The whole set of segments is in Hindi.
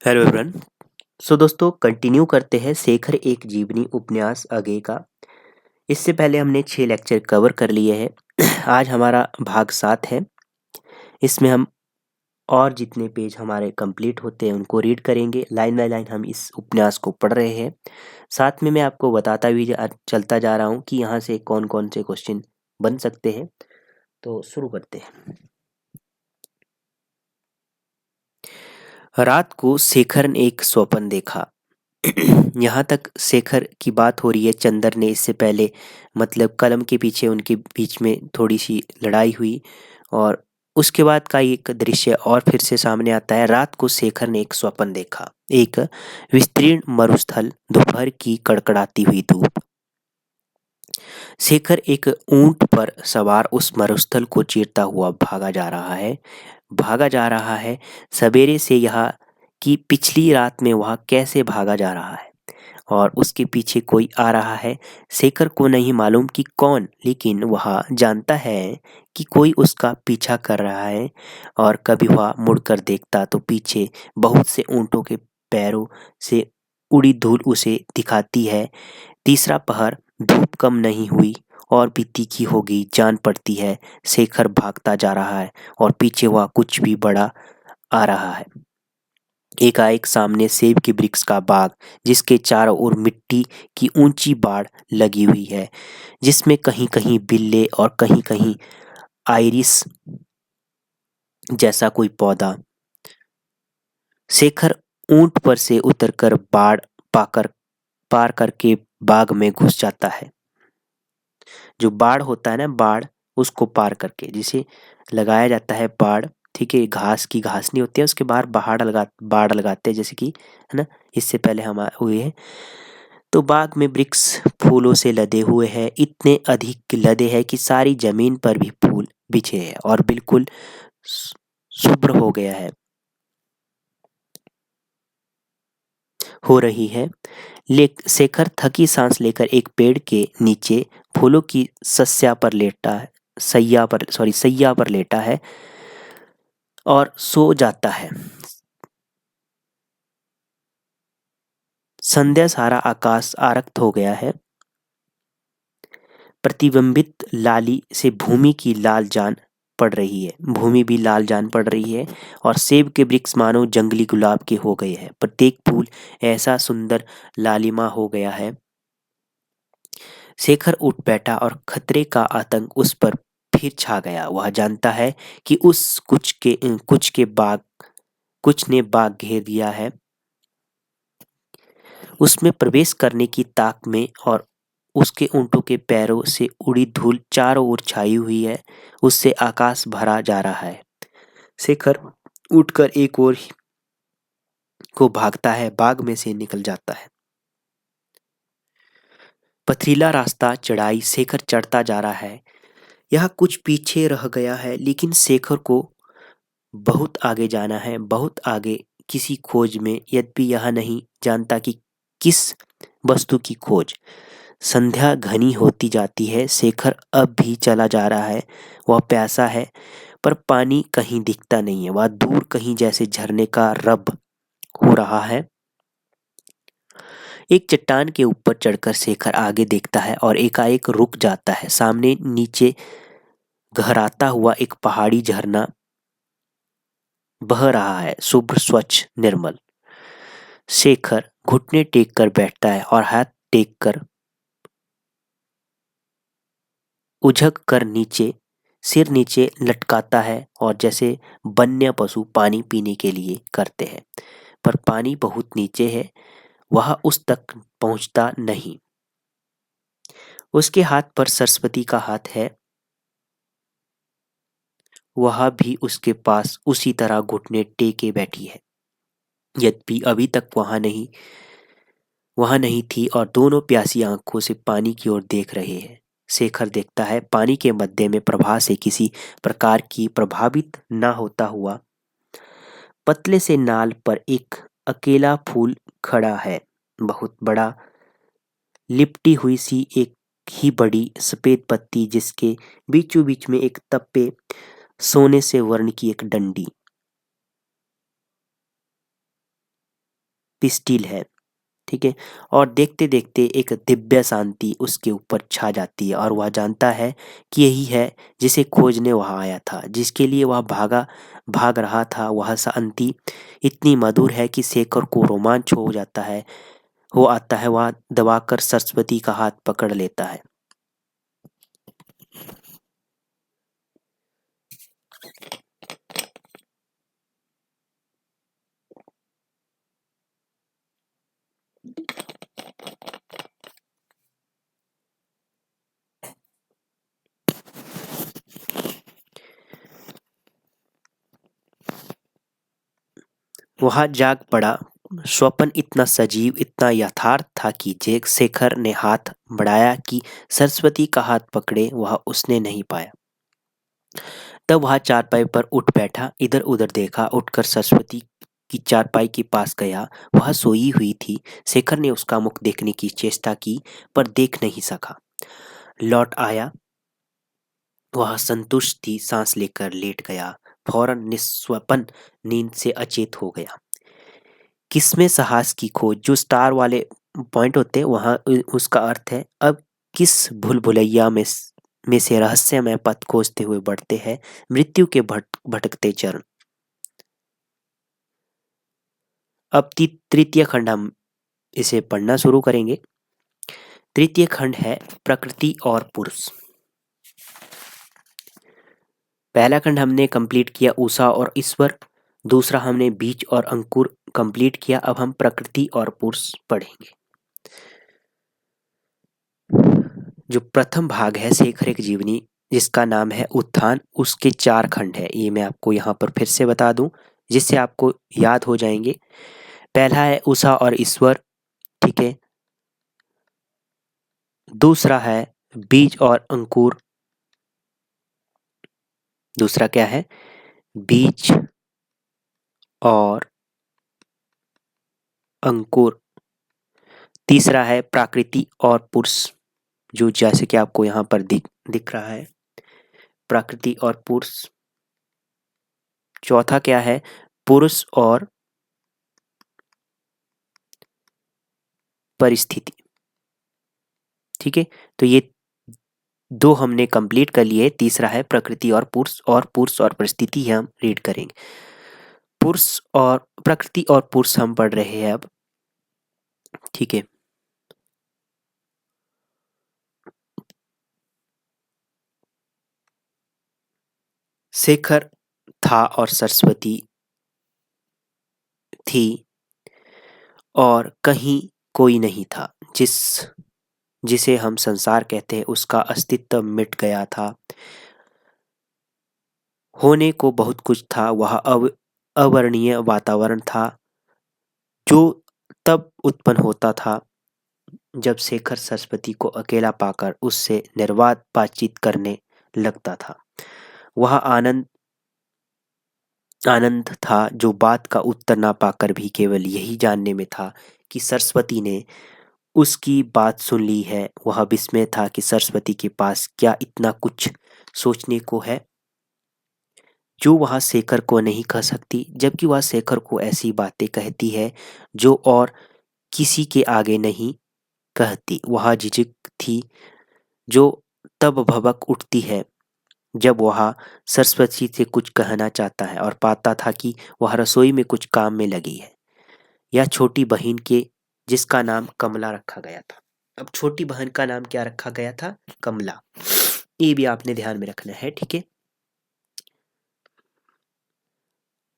Hello everyone. सो दोस्तों कंटिन्यू करते हैं शेखर एक जीवनी उपन्यास आगे का। इससे पहले हमने 6 लेक्चर कवर कर लिए हैं। आज हमारा भाग 7 है। इसमें हम और जितने पेज हमारे कंप्लीट होते हैं उनको रीड करेंगे। लाइन बाय लाइन हम इस उपन्यास को पढ़ रहे हैं। साथ में मैं आपको बताता भी चलता जा रहा हूँ कि यहाँ से कौन कौन से क्वेश्चन बन सकते हैं। तो शुरू करते हैं। रात को शेखर ने एक स्वप्न देखा। यहाँ तक शेखर की बात हो रही है। चंदर ने इससे पहले मतलब कलम के पीछे उनके बीच में थोड़ी सी लड़ाई हुई और उसके बाद का एक दृश्य और फिर से सामने आता है। रात को शेखर ने एक स्वप्न देखा। एक विस्तीर्ण मरुस्थल, दोपहर की कड़कड़ाती हुई धूप। शेखर एक ऊंट पर सवार उस मरुस्थल को चीरता हुआ भागा जा रहा है। सवेरे से यह कि पिछली रात में वह कैसे भागा जा रहा है और उसके पीछे कोई आ रहा है। शेखर को नहीं मालूम कि कौन, लेकिन वह जानता है कि कोई उसका पीछा कर रहा है। और कभी वह मुड़कर देखता तो पीछे बहुत से ऊंटों के पैरों से उड़ी धूल उसे दिखाती है। तीसरा पहर, धूप कम नहीं हुई और भी तीखी हो गई जान पड़ती है। शेखर भागता जा रहा है और पीछे वह कुछ भी बड़ा आ रहा है। एकाएक सामने सेब के वृक्ष का बाग, जिसके चारों ओर मिट्टी की ऊंची बाड़ लगी हुई है, जिसमें कहीं कहीं बिल्ले और कहीं कहीं आइरिस जैसा कोई पौधा। शेखर ऊंट पर से उतरकर बाड़ पाकर पार करके बाग में घुस जाता है। जो बाड़ होता है ना, बाड़, उसको पार करके जिसे लगाया जाता है बाड़। ठीक है, घास की घास नहीं होती है, उसके बाहर बाड़ लगाते हैं, जैसे कि, है ना। इससे पहले हम हुए हैं। तो बाग में वृक्ष फूलों से लदे हुए हैं, इतने अधिक लदे हैं कि सारी जमीन पर भी फूल बिछे हैं और बिल्कुल शुभ्र हो गया है, हो रही है। शेखर थकी सांस लेकर एक पेड़ के नीचे फूलों की सैया पर लेटा है और सो जाता है। संध्या, सारा आकाश आरक्त हो गया है। प्रतिबिंबित लाली से भूमि की लाल जान पड़ रही है, भूमि भी लाल जान पड़ रही है। और सेब के वृक्ष मानो जंगली गुलाब के हो गए हैं। प्रत्येक फूल ऐसा सुंदर लालिमा हो गया है। शेखर उठ बैठा और खतरे का आतंक उस पर फिर छा गया। वह जानता है कि उस कुछ ने बाग घेर दिया है। उसमें प्रवेश करने की ताक में और उसके ऊँटों के पैरों से उड़ी धूल चारों ओर छाई हुई है। उससे आकाश भरा जा रहा है। शेखर उठकर एक ओर को भागता है, बाग में से निकल जाता है। पथरीला रास्ता, चढ़ाई, शेखर चढ़ता जा रहा है। यह कुछ पीछे रह गया है, लेकिन शेखर को बहुत आगे जाना है, बहुत आगे, किसी खोज में, यद्यपि यह नहीं जानता कि किस वस्तु की खोज। संध्या घनी होती जाती है। शेखर अब भी चला जा रहा है। वह प्यासा है, पर पानी कहीं दिखता नहीं है। वह दूर कहीं जैसे झरने का रब हो रहा है। एक चट्टान के ऊपर चढ़कर शेखर आगे देखता है और एकाएक रुक जाता है। सामने नीचे गहराता हुआ एक पहाड़ी झरना बह रहा है, शुभ्र, स्वच्छ, निर्मल। शेखर घुटने टेक कर बैठता है और हाथ टेक कर उझक कर सिर नीचे लटकाता है, और जैसे वन्य पशु पानी पीने के लिए करते हैं। पर पानी बहुत नीचे है, वह उस तक पहुंचता नहीं। उसके हाथ पर सरस्वती का हाथ है। वह भी उसके पास उसी तरह घुटने टेके बैठी है, यद्यपि अभी तक वहां नहीं थी, और दोनों प्यासी आंखों से पानी की ओर देख रहे हैं। शेखर देखता है, पानी के मध्य में प्रभा से किसी प्रकार की प्रभावित न होता हुआ पतले से नाल पर एक अकेला फूल खड़ा है। बहुत बड़ा, लिपटी हुई सी एक ही बड़ी सफेद पत्ती, जिसके बीचों बीच में एक तप्पे सोने से वर्ण की एक डंडी। पिस्टिल है। ठीक है। और देखते देखते एक दिव्य शांति उसके ऊपर छा जाती है और वह जानता है कि यही है जिसे खोजने वह आया था, जिसके लिए वह भाग रहा था। वह शांति इतनी मधुर है कि शेखर को रोमांच हो जाता है, हो आता है। वह दबाकर सरस्वती का हाथ पकड़ लेता है। वह जाग पड़ा। स्वप्न इतना सजीव, इतना यथार्थ था कि जैक शेखर ने हाथ बढ़ाया कि सरस्वती का हाथ पकड़े, वह उसने नहीं पाया। तब वह चारपाई पर उठ बैठा, इधर उधर देखा, उठकर सरस्वती की चारपाई के पास गया। वह सोई हुई थी। शेखर ने उसका मुख देखने की चेष्टा की पर देख नहीं सका। लौट आया। वह संतुष्ट थी, सांस लेकर लेट गया। फौरन निस्वपन नींद से अचेत हो गया। किसमें साहस की खोज, जो स्टार वाले पॉइंट होते हैं वहां उसका अर्थ है अब किस भूल भुलैया में से रहस्यमय पथ खोजते हुए बढ़ते हैं मृत्यु के भटकते चरण। अब तृतीय खंड हम इसे पढ़ना शुरू करेंगे। तृतीय खंड है प्रकृति और पुरुष। पहला खंड हमने कंप्लीट किया उषा और ईश्वर, दूसरा हमने बीज और अंकुर कंप्लीट किया। अब हम प्रकृति और पुरुष पढ़ेंगे। जो प्रथम भाग है शेखर एक जीवनी, जिसका नाम है उत्थान, उसके 4 खंड है। ये मैं आपको यहाँ पर फिर से बता दूं जिससे आपको याद हो जाएंगे। पहला है उषा और ईश्वर। ठीक है। दूसरा है बीज और अंकुर। दूसरा क्या है? बीज और अंकुर। तीसरा है प्रकृति और पुरुष, जो जैसे कि आपको यहाँ पर दिख रहा है, प्रकृति और पुरुष। चौथा क्या है? पुरुष और परिस्थिति। ठीक है। तो ये 2 हमने कंप्लीट कर लिए। तीसरा है प्रकृति और पुरुष और परिस्थिति हम रीड करेंगे। पुरुष और प्रकृति और पुरुष हम पढ़ रहे हैं अब। ठीक है। शेखर था और सरस्वती थी और कहीं कोई नहीं था। जिसे हम संसार कहते हैं उसका अस्तित्व मिट गया था। होने को बहुत कुछ था। वह अवर्णीय वातावरण था जो तब उत्पन्न होता था जब शेखर सरस्वती को अकेला पाकर उससे निर्वाद बातचीत करने लगता था। वह आनंद था जो बात का उत्तर ना पाकर भी केवल यही जानने में था कि सरस्वती ने उसकी बात सुन ली है। वह विस्मय था कि सरस्वती के पास क्या इतना कुछ सोचने को है जो वह शेखर को नहीं कह सकती, जबकि वह शेखर को ऐसी बातें कहती है जो और किसी के आगे नहीं कहती। वह झिझक थी जो तब भभक उठती है जब वह सरस्वती से कुछ कहना चाहता है और पाता था कि वह रसोई में कुछ काम में लगी है, या छोटी बहन के जिसका नाम कमला रखा गया था। अब छोटी बहन का नाम क्या रखा गया था? कमला। ये भी आपने ध्यान में रखना है। ठीक है।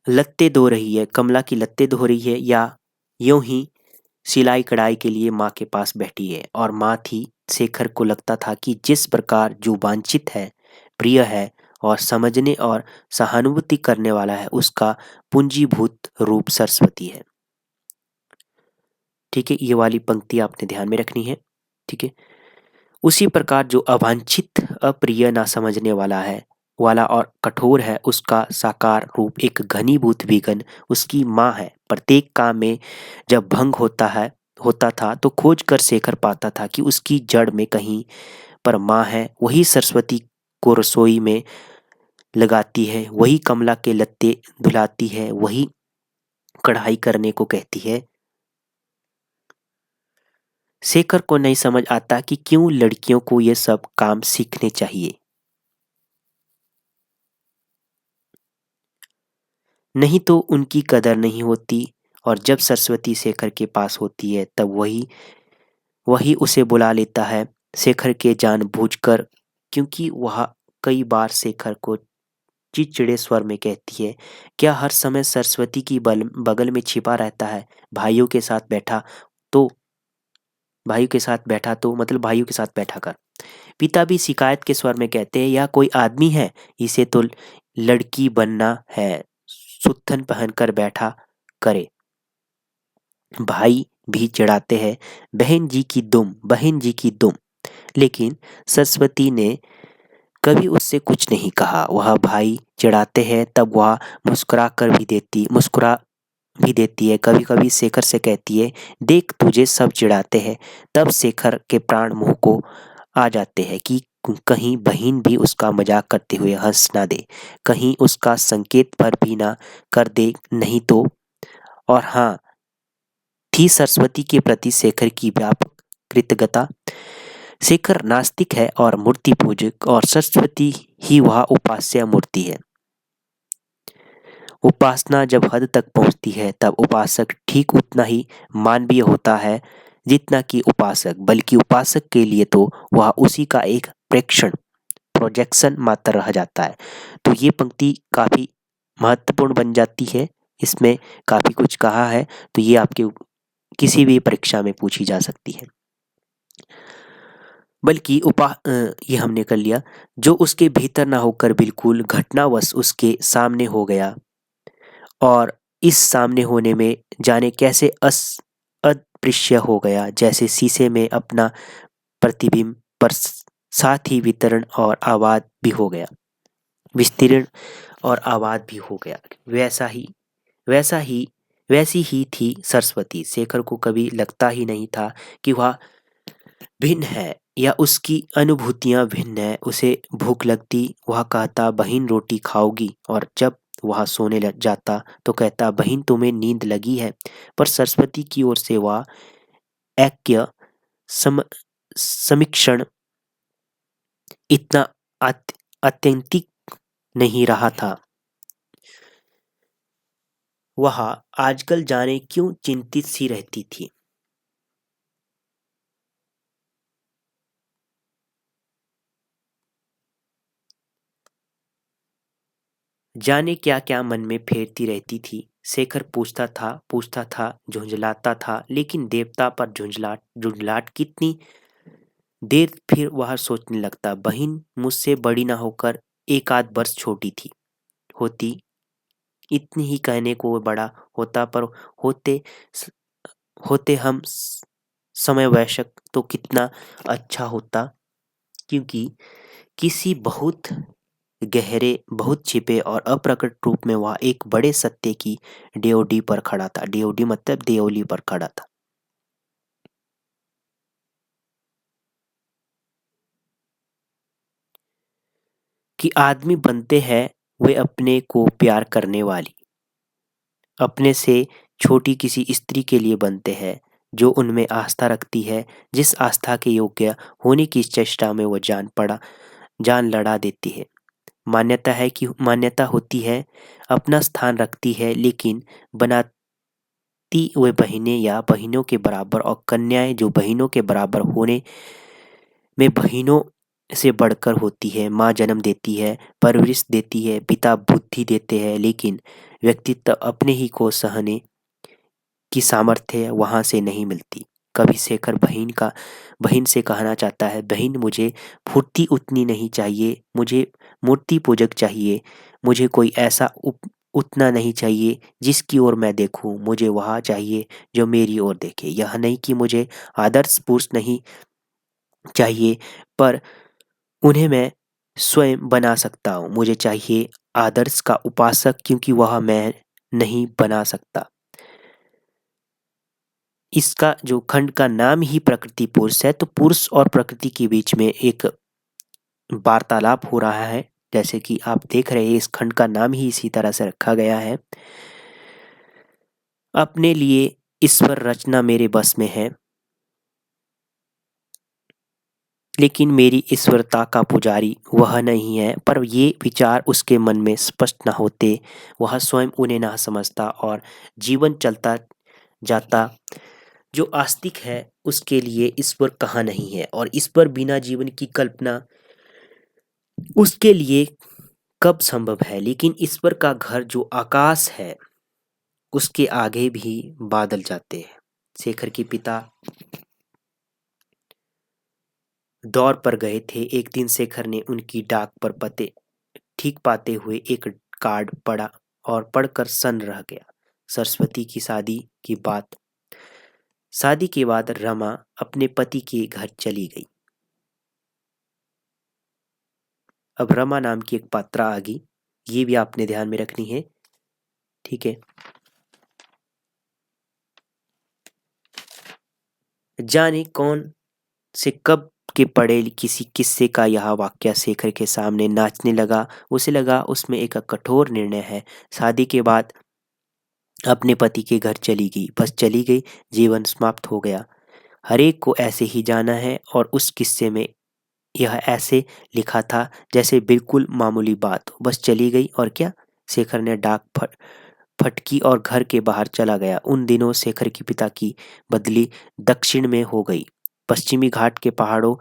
लत्ते धो रही है, कमला की लत्ते धो रही है, या यूं ही सिलाई कढ़ाई के लिए माँ के पास बैठी है। और माँ थी। शेखर को लगता था कि जिस प्रकार जो वांछित है, प्रिय है और समझने और सहानुभूति करने वाला है, उसका पूंजीभूत रूप सरस्वती है। ठीक है। ये वाली पंक्ति आपने ध्यान में रखनी है। ठीक है। उसी प्रकार जो अवांछित, अप्रिय, ना समझने वाला और कठोर है, उसका साकार रूप एक घनीभूत विघन उसकी माँ है। प्रत्येक काम में जब भंग होता था तो खोज कर शेखर पाता था कि उसकी जड़ में कहीं पर माँ है। वही सरस्वती को रसोई में लगाती है, वही कमला के लत्ते धुलाती है, वही कढ़ाई करने को कहती है। शेखर को नहीं समझ आता कि क्यों लड़कियों को ये सब काम सीखने चाहिए। नहीं तो उनकी कदर नहीं होती। और जब सरस्वती शेखर के पास होती है तब वही वही उसे बुला लेता है, शेखर के जानबूझकर, क्योंकि वह कई बार शेखर को चिड़चिड़े स्वर में कहती है, क्या हर समय सरस्वती की बगल में छिपा रहता है? भाइयों के साथ बैठा तो भाइयों के साथ बैठा तो मतलब भाइयों के साथ बैठा कर। पिता भी शिकायत के स्वर में कहते हैं, यह कोई आदमी है? इसे तो लड़की बनना है, सुत्थन पहनकर बैठा करे। भाई भी चिढ़ाते हैं, बहन जी की दुम, बहन जी की दुम। लेकिन सरस्वती ने कभी उससे कुछ नहीं कहा। वह भाई चिढ़ाते हैं तब वह मुस्कुरा भी देती है। कभी कभी शेखर से कहती है, देख तुझे सब चिढ़ाते हैं। तब शेखर के प्राण मुंह को आ जाते हैं कि कहीं बहन भी उसका मजाक करते हुए हंस ना दे, कहीं उसका संकेत पर भी ना कर दे, नहीं तो। और हाँ, थी सरस्वती के प्रति शेखर की व्यापक कृतज्ञता। शेखर नास्तिक है और मूर्ति पूजक, और सरस्वती ही वह उपास्य मूर्ति है। उपासना जब हद तक पहुंचती है तब उपासक ठीक उतना ही मानवीय होता है जितना कि उपासक, बल्कि उपासक के लिए तो वह उसी का एक प्रोजेक्शन मात्र रह जाता है। तो ये पंक्ति काफ़ी महत्वपूर्ण बन जाती है। इसमें काफ़ी कुछ कहा है, तो ये आपके किसी भी परीक्षा में पूछी जा सकती है। बल्कि ये हमने कर लिया, जो उसके भीतर ना होकर बिल्कुल घटनावश उसके सामने हो गया, और इस सामने होने में जाने कैसे अदृश्य हो गया, जैसे शीशे में अपना प्रतिबिंब, पर साथ ही विस्तीर्ण और आबाद भी हो गया। वैसा ही वैसी ही थी सरस्वती। शेखर को कभी लगता ही नहीं था कि वह भिन्न है या उसकी अनुभूतियां भिन्न है। उसे भूख लगती, वह कहता, बहन रोटी खाओगी? और जब वह सोने लग जाता तो कहता, बहन तुम्हें नींद लगी है? पर सरस्वती की ओर से वह ऐक्य सम, समीक्षण इतना आत्यंतिक नहीं रहा था। वह आजकल जाने क्यों चिंतित सी रहती थी। जाने क्या क्या मन में फेरती रहती थी। शेखर पूछता था, झुंझलाता था, लेकिन देवता पर झुंझलाट झुंझलाट कितनी देर। फिर वह सोचने लगता, बहन मुझसे बड़ी ना होकर एक आध वर्ष छोटी थी होती, इतनी ही कहने को वो बड़ा होता, पर होते होते हम समवयस्क तो कितना अच्छा होता। क्योंकि किसी बहुत गहरे, बहुत छिपे और अप्रकट रूप में वह एक बड़े सत्य की ड्योढ़ी पर खड़ा था। ड्योढ़ी मतलब देवली पर खड़ा था। कि आदमी बनते हैं वे अपने को प्यार करने वाली, अपने से छोटी किसी स्त्री के लिए बनते हैं जो उनमें आस्था रखती है, जिस आस्था के योग्य होने की चेष्टा में वो जान लड़ा देती है। मान्यता होती है, अपना स्थान रखती है, लेकिन बनाती वे बहनें या बहनों के बराबर, और कन्याएं जो बहनों के बराबर होने में बहनों से बढ़कर होती है। माँ जन्म देती है, परवरिश देती है, पिता बुद्धि देते हैं, लेकिन व्यक्तित्व अपने ही को सहने की सामर्थ्य वहाँ से नहीं मिलती। कभी शेखर बहन से कहना चाहता है, बहन मुझे फुर्ती उतनी नहीं चाहिए, मुझे मूर्ति पूजक चाहिए। मुझे कोई ऐसा उतना नहीं चाहिए जिसकी ओर मैं देखूं, मुझे वह चाहिए जो मेरी ओर देखे। यह नहीं कि मुझे आदर्श पुरुष नहीं चाहिए, पर उन्हें मैं स्वयं बना सकता हूँ। मुझे चाहिए आदर्श का उपासक, क्योंकि वह मैं नहीं बना सकता। इसका जो खंड का नाम ही प्रकृति पुरुष है, तो पुरुष और प्रकृति के बीच में एक वार्तालाप हो रहा है। जैसे कि आप देख रहे हैं, इस खंड का नाम ही इसी तरह से रखा गया है। अपने लिए ईश्वर रचना मेरे बस में है, लेकिन मेरी ईश्वरता का पुजारी वह नहीं है। पर ये विचार उसके मन में स्पष्ट न होते वह स्वयं उन्हें ना समझता और जीवन चलता जाता। जो आस्तिक है उसके लिए ईश्वर कहाँ नहीं है, और ईश्वर बिना जीवन की कल्पना उसके लिए कब संभव है। लेकिन ईश्वर का घर जो आकाश है उसके आगे भी बादल जाते हैं। शेखर के पिता दौर पर गए थे। एक दिन शेखर ने उनकी डाक पर पते ठीक पाते हुए एक कार्ड पढ़ा और पढ़कर सन्न रह गया। सरस्वती की शादी की बात। शादी के बाद रमा अपने पति के घर चली गई। अब रमा नाम की एक पात्रा आ गई, ये भी आपने ध्यान में रखनी है। ठीक है। जाने कौन से कब के पढ़े किसी किस्से का यह वाक्य शेखर के सामने नाचने लगा। उसे लगा उसमें एक कठोर निर्णय है। शादी के बाद अपने पति के घर चली गई, बस चली गई, जीवन समाप्त हो गया। हरेक को ऐसे ही जाना है। और उस किस्से में यह ऐसे लिखा था जैसे बिल्कुल मामूली बात हो, बस चली गई और क्या। शेखर ने फटकी और घर के बाहर चला गया। उन दिनों शेखर के पिता की बदली दक्षिण में हो गई। पश्चिमी घाट के पहाड़ों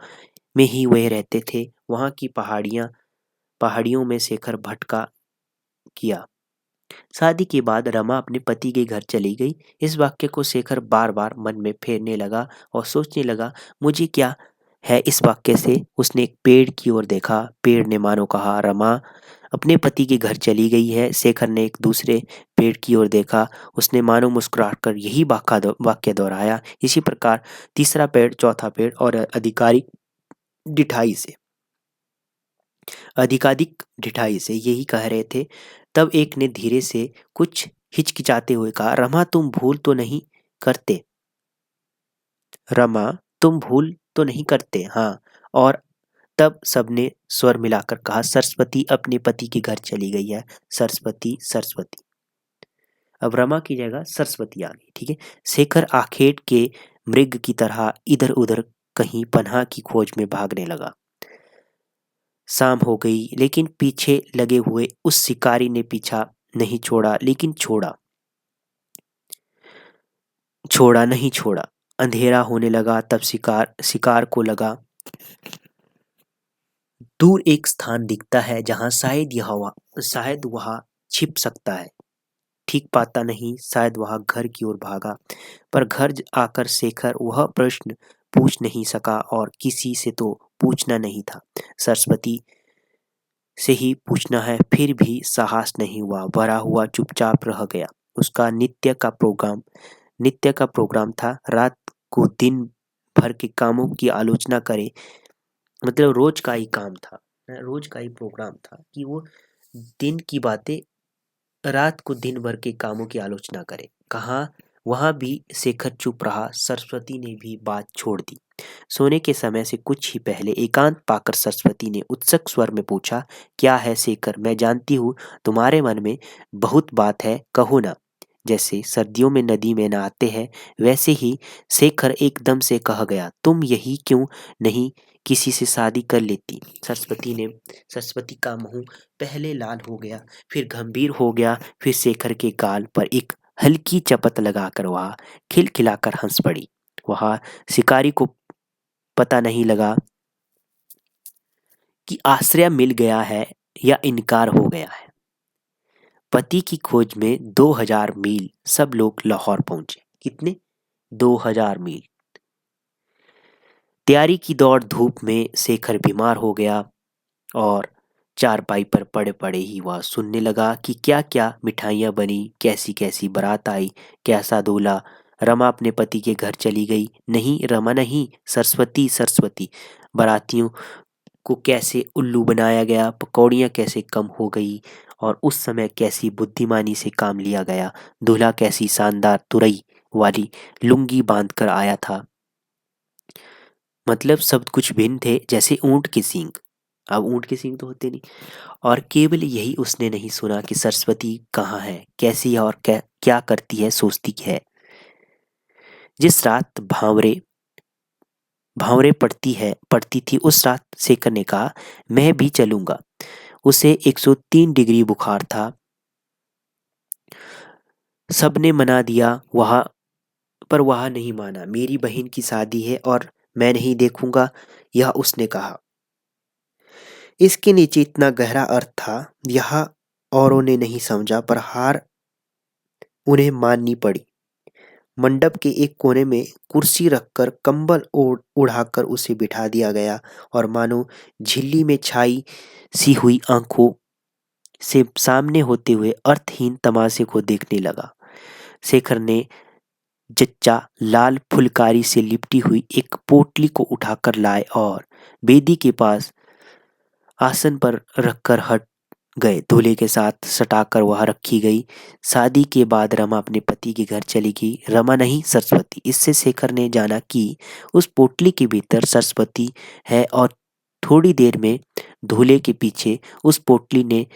में ही वह रहते थे। वहाँ की पहाड़ियों में शेखर भटका किया। शादी के बाद रमा अपने पति के घर चली गई। इस वाक्य को शेखर बार बार मन में फेरने लगा और सोचने लगा, मुझे क्या है इस वाक्य से। उसने एक पेड़ की ओर देखा। पेड़ ने मानो कहा, रमा अपने पति के घर चली गई है। शेखर ने एक दूसरे पेड़ की ओर देखा। उसने मानो मुस्कुराकर कर यही वाक्य दोहराया। इसी प्रकार तीसरा पेड़, चौथा पेड़ और अधिकाधिक ढिठाई से यही कह रहे थे। तब एक ने धीरे से कुछ हिचकिचाते हुए कहा, रमा तुम भूल तो नहीं करते। रमा तुम भूल तो नहीं करते, हाँ। और तब सबने स्वर मिलाकर कहा, सरस्वती अपने पति के घर चली गई है। सरस्वती सरस्वती। अब रमा की जगह सरस्वती आ गई। ठीक है। शेखर आखेट के मृग की तरह इधर उधर कहीं पनाह की खोज में भागने लगा। शाम हो गई, लेकिन पीछे लगे हुए उस शिकारी ने पीछा नहीं छोड़ा। लेकिन छोड़ा नहीं छोड़ा। अंधेरा होने लगा। तब शिकार शिकार को लगा दूर एक स्थान दिखता है जहां शायद वहां छिप सकता है। ठीक पाता नहीं, शायद वहां घर की ओर भागा। पर घर आकर शेखर वह प्रश्न पूछ नहीं सका और किसी से तो पूछना नहीं था। सरस्वती से ही पूछना है, फिर भी साहस नहीं हुआ। भरा हुआ चुपचाप रह गया। उसका नित्य का प्रोग्राम था। रात को दिन भर के कामों की आलोचना करे। मतलब रोज का ही काम था, रोज का ही प्रोग्राम था कि वो दिन की बातें, रात को दिन भर के कामों की आलोचना करे। कहाँ वहां भी शेखर चुप रहा। सरस्वती ने भी बात छोड़ दी। सोने के समय से कुछ ही पहले एकांत पाकर सरस्वती ने उत्सुक स्वर में पूछा, क्या है शेखर, मैं जानती हूँ तुम्हारे मन में बहुत बात है, कहो ना। जैसे सर्दियों में नदी में नहाते हैं, वैसे ही शेखर एकदम से कह गया, तुम यही क्यों नहीं किसी से शादी कर लेती। सरस्वती का मुंह पहले लाल हो गया, फिर गंभीर हो गया, फिर शेखर के गाल पर एक हल्की चपत लगाकर वह खिलखिलाकर हंस पड़ी। वह शिकारी को पता नहीं लगा कि आश्रय मिल गया है या इनकार हो गया है। पति की खोज में 2000 मील सब लोग लाहौर पहुंचे। कितने? 2000 मील। तैयारी की दौड़ धूप में शेखर बीमार हो गया और चारपाई पर पड़े पड़े ही वह सुनने लगा कि क्या क्या मिठाइयाँ बनी, कैसी कैसी बारात आई, कैसा दूल्हा। रमा अपने पति के घर चली गई। नहीं, रमा नहीं, सरस्वती सरस्वती। बारातियों को कैसे उल्लू बनाया गया, पकौड़ियाँ कैसे कम हो गई, और उस समय कैसी बुद्धिमानी से काम लिया गया। दूल्हा कैसी शानदार तुरई वाली लुंगी बांध कर आया था। मतलब सब कुछ भिन्न थे, जैसे ऊंट के सींग। अब ऊंट के सींग तो होते नहीं। और केवल यही उसने नहीं सुना कि सरस्वती कहाँ है, कैसी है और क्या करती है, सोचती है। जिस रात भांवरे भावरे पड़ती थी उस रात शेखर ने कहा, मैं भी चलूंगा। उसे 103 डिग्री बुखार था। सबने मना दिया वह, पर वह नहीं माना। मेरी बहन की शादी है और मैं नहीं देखूंगा, यह उसने कहा। इसके नीचे इतना गहरा अर्थ था, यह औरों ने नहीं समझा, पर हार उन्हें माननी पड़ी। मंडप के एक कोने में कुर्सी रखकर कंबल उड़ाकर उसे बिठा दिया गया और मानो झिल्ली में छाई सी हुई आंखों से सामने होते हुए अर्थहीन तमाशे को देखने लगा। शेखर ने जच्चा लाल फुलकारी से लिपटी हुई एक पोटली को उठाकर लाए और बेदी के पास आसन पर रखकर हट गए। दूल्हे के साथ सटाकर वहां रखी गई। शादी के बाद रमा अपने पति के घर चली गई, रमा नहीं सरस्वती। इससे शेखर ने जाना कि उस पोटली के भीतर सरस्वती है और थोड़ी देर में दूल्हे के पीछे उस पोटली ने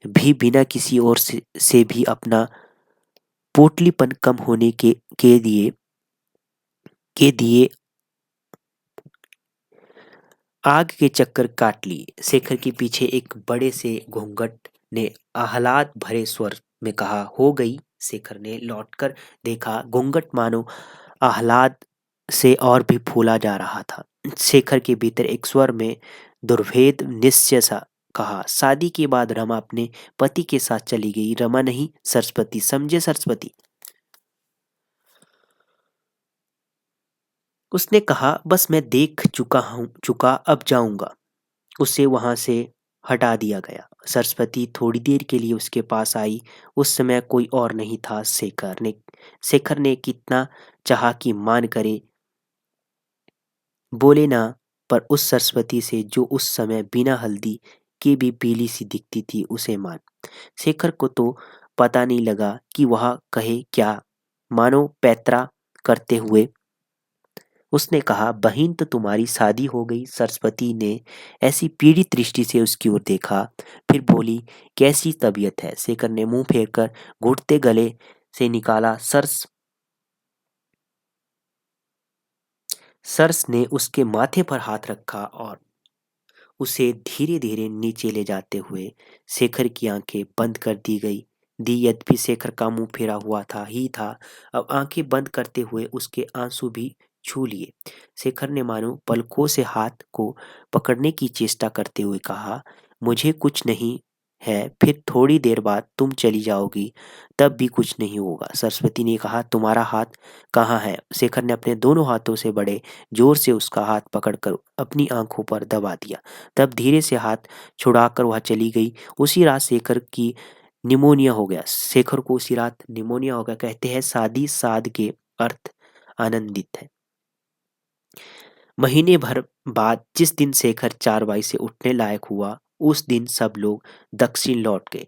भी बिना किसी और से भी अपना पोटलीपन कम होने के दिए आग के चक्कर काट लिए। शेखर के पीछे एक बड़े से घूंघट ने आह्लाद भरे स्वर में कहा, हो गई। शेखर ने लौटकर देखा, घूंघट मानो आह्लाद से और भी फूला जा रहा था। शेखर के भीतर एक स्वर में दुर्भेद निश्चय सा कहा, शादी के बाद रमा अपने पति के साथ चली गई, रमा नहीं सरस्वती, समझे सरस्वती। उसने कहा, बस मैं देख चुका अब जाऊंगा। उसे वहां से हटा दिया गया। सरस्वती थोड़ी देर के लिए उसके पास आई। उस समय कोई और नहीं था, शेखर ने कितना चाहा कि मान करे, बोले ना, पर उस सरस्वती से जो उस समय बिना हल्दी के भी पीली सी दिखती थी, उसे मान। शेखर को तो पता नहीं लगा कि वह कहे क्या। मानो पैतरा करते हुए उसने कहा, बहन तो तुम्हारी शादी हो गई। सरस्वती ने ऐसी पीड़ित दृष्टि से उसकी ओर देखा, फिर बोली, कैसी तबीयत है। शेखर ने मुंह फेरकर घुटते गले से निकाला, सर्स ने उसके माथे पर हाथ रखा और उसे धीरे धीरे नीचे ले जाते हुए शेखर की आंखें बंद कर दी। यद्यपि शेखर का मुंह फेरा हुआ था, अब आंखें बंद करते हुए उसके आंसू भी छू लिए। शेखर ने मानो पलकों से हाथ को पकड़ने की चेष्टा करते हुए कहा, मुझे कुछ नहीं है, फिर थोड़ी देर बाद तुम चली जाओगी, तब भी कुछ नहीं होगा। सरस्वती ने कहा, तुम्हारा हाथ कहाँ है। शेखर ने अपने दोनों हाथों से बड़े जोर से उसका हाथ पकड़कर अपनी आंखों पर दबा दिया। तब धीरे से हाथ छुड़ाकर वह चली गई। उसी रात शेखर की निमोनिया हो गया। शेखर को उसी रात निमोनिया हो गया। कहते हैं, शादी साद के अर्थ आनंदित है। महीने भर बाद जिस दिन शेखर चारपाई से उठने लायक हुआ, उस दिन सब लोग दक्षिण लौट गए।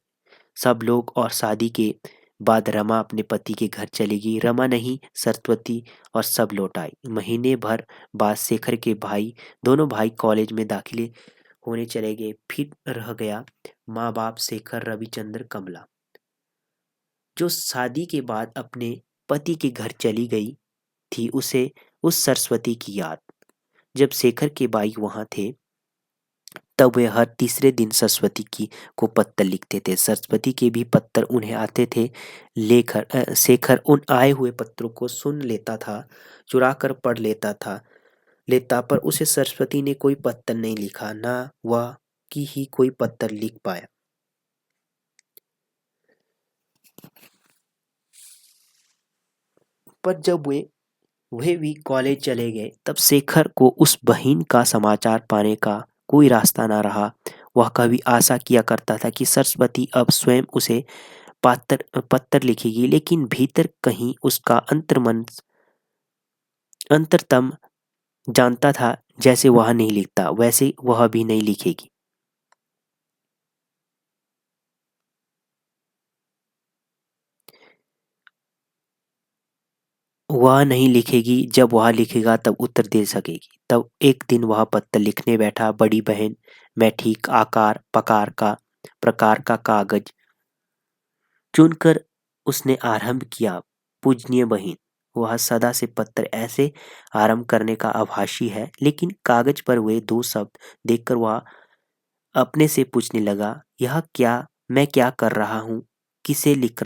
सब लोग, और शादी के बाद रमा अपने पति के घर चली गई, रमा नहीं सरस्वती, और सब लौट आई। महीने भर बाद शेखर के दोनों भाई कॉलेज में दाखिले होने चले गए। फिर रह गया माँ बाप, शेखर, रविचंद्र, कमला, जो शादी के बाद अपने पति के घर चली गई थी। उसे उस सरस्वती की याद। जब शेखर के भाई वहां थे, तब वे हर तीसरे दिन सरस्वती की को पत्र लिखते थे। सरस्वती के भी पत्र उन्हें आते थे। शेखर उन आए हुए पत्रों को सुन लेता था, चुरा कर पढ़ लेता, पर उसे सरस्वती ने कोई पत्र नहीं लिखा, ना वह की ही कोई पत्र लिख पाया। पर जब वे भी कॉलेज चले गए, तब शेखर को उस बहिन का समाचार पाने का कोई रास्ता ना रहा। वह कभी आशा किया करता था कि सरस्वती अब स्वयं उसे पत्र लिखेगी, लेकिन भीतर कहीं उसका अंतरतम जानता था, जैसे वह नहीं लिखता, वैसे वह भी नहीं लिखेगी। वह नहीं लिखेगी, जब वह लिखेगा तब उत्तर दे सकेगी। तब एक दिन वह पत्र लिखने बैठा, बड़ी बहन, मैं ठीक प्रकार का कागज चुनकर उसने आरंभ किया, पूजनीय बहन, वह सदा से पत्र ऐसे आरंभ करने का आभासी है, लेकिन कागज पर वे दो शब्द देखकर वह अपने से पूछने लगा, यह क्या, मैं क्या कर रहा हूँ, किसे लिख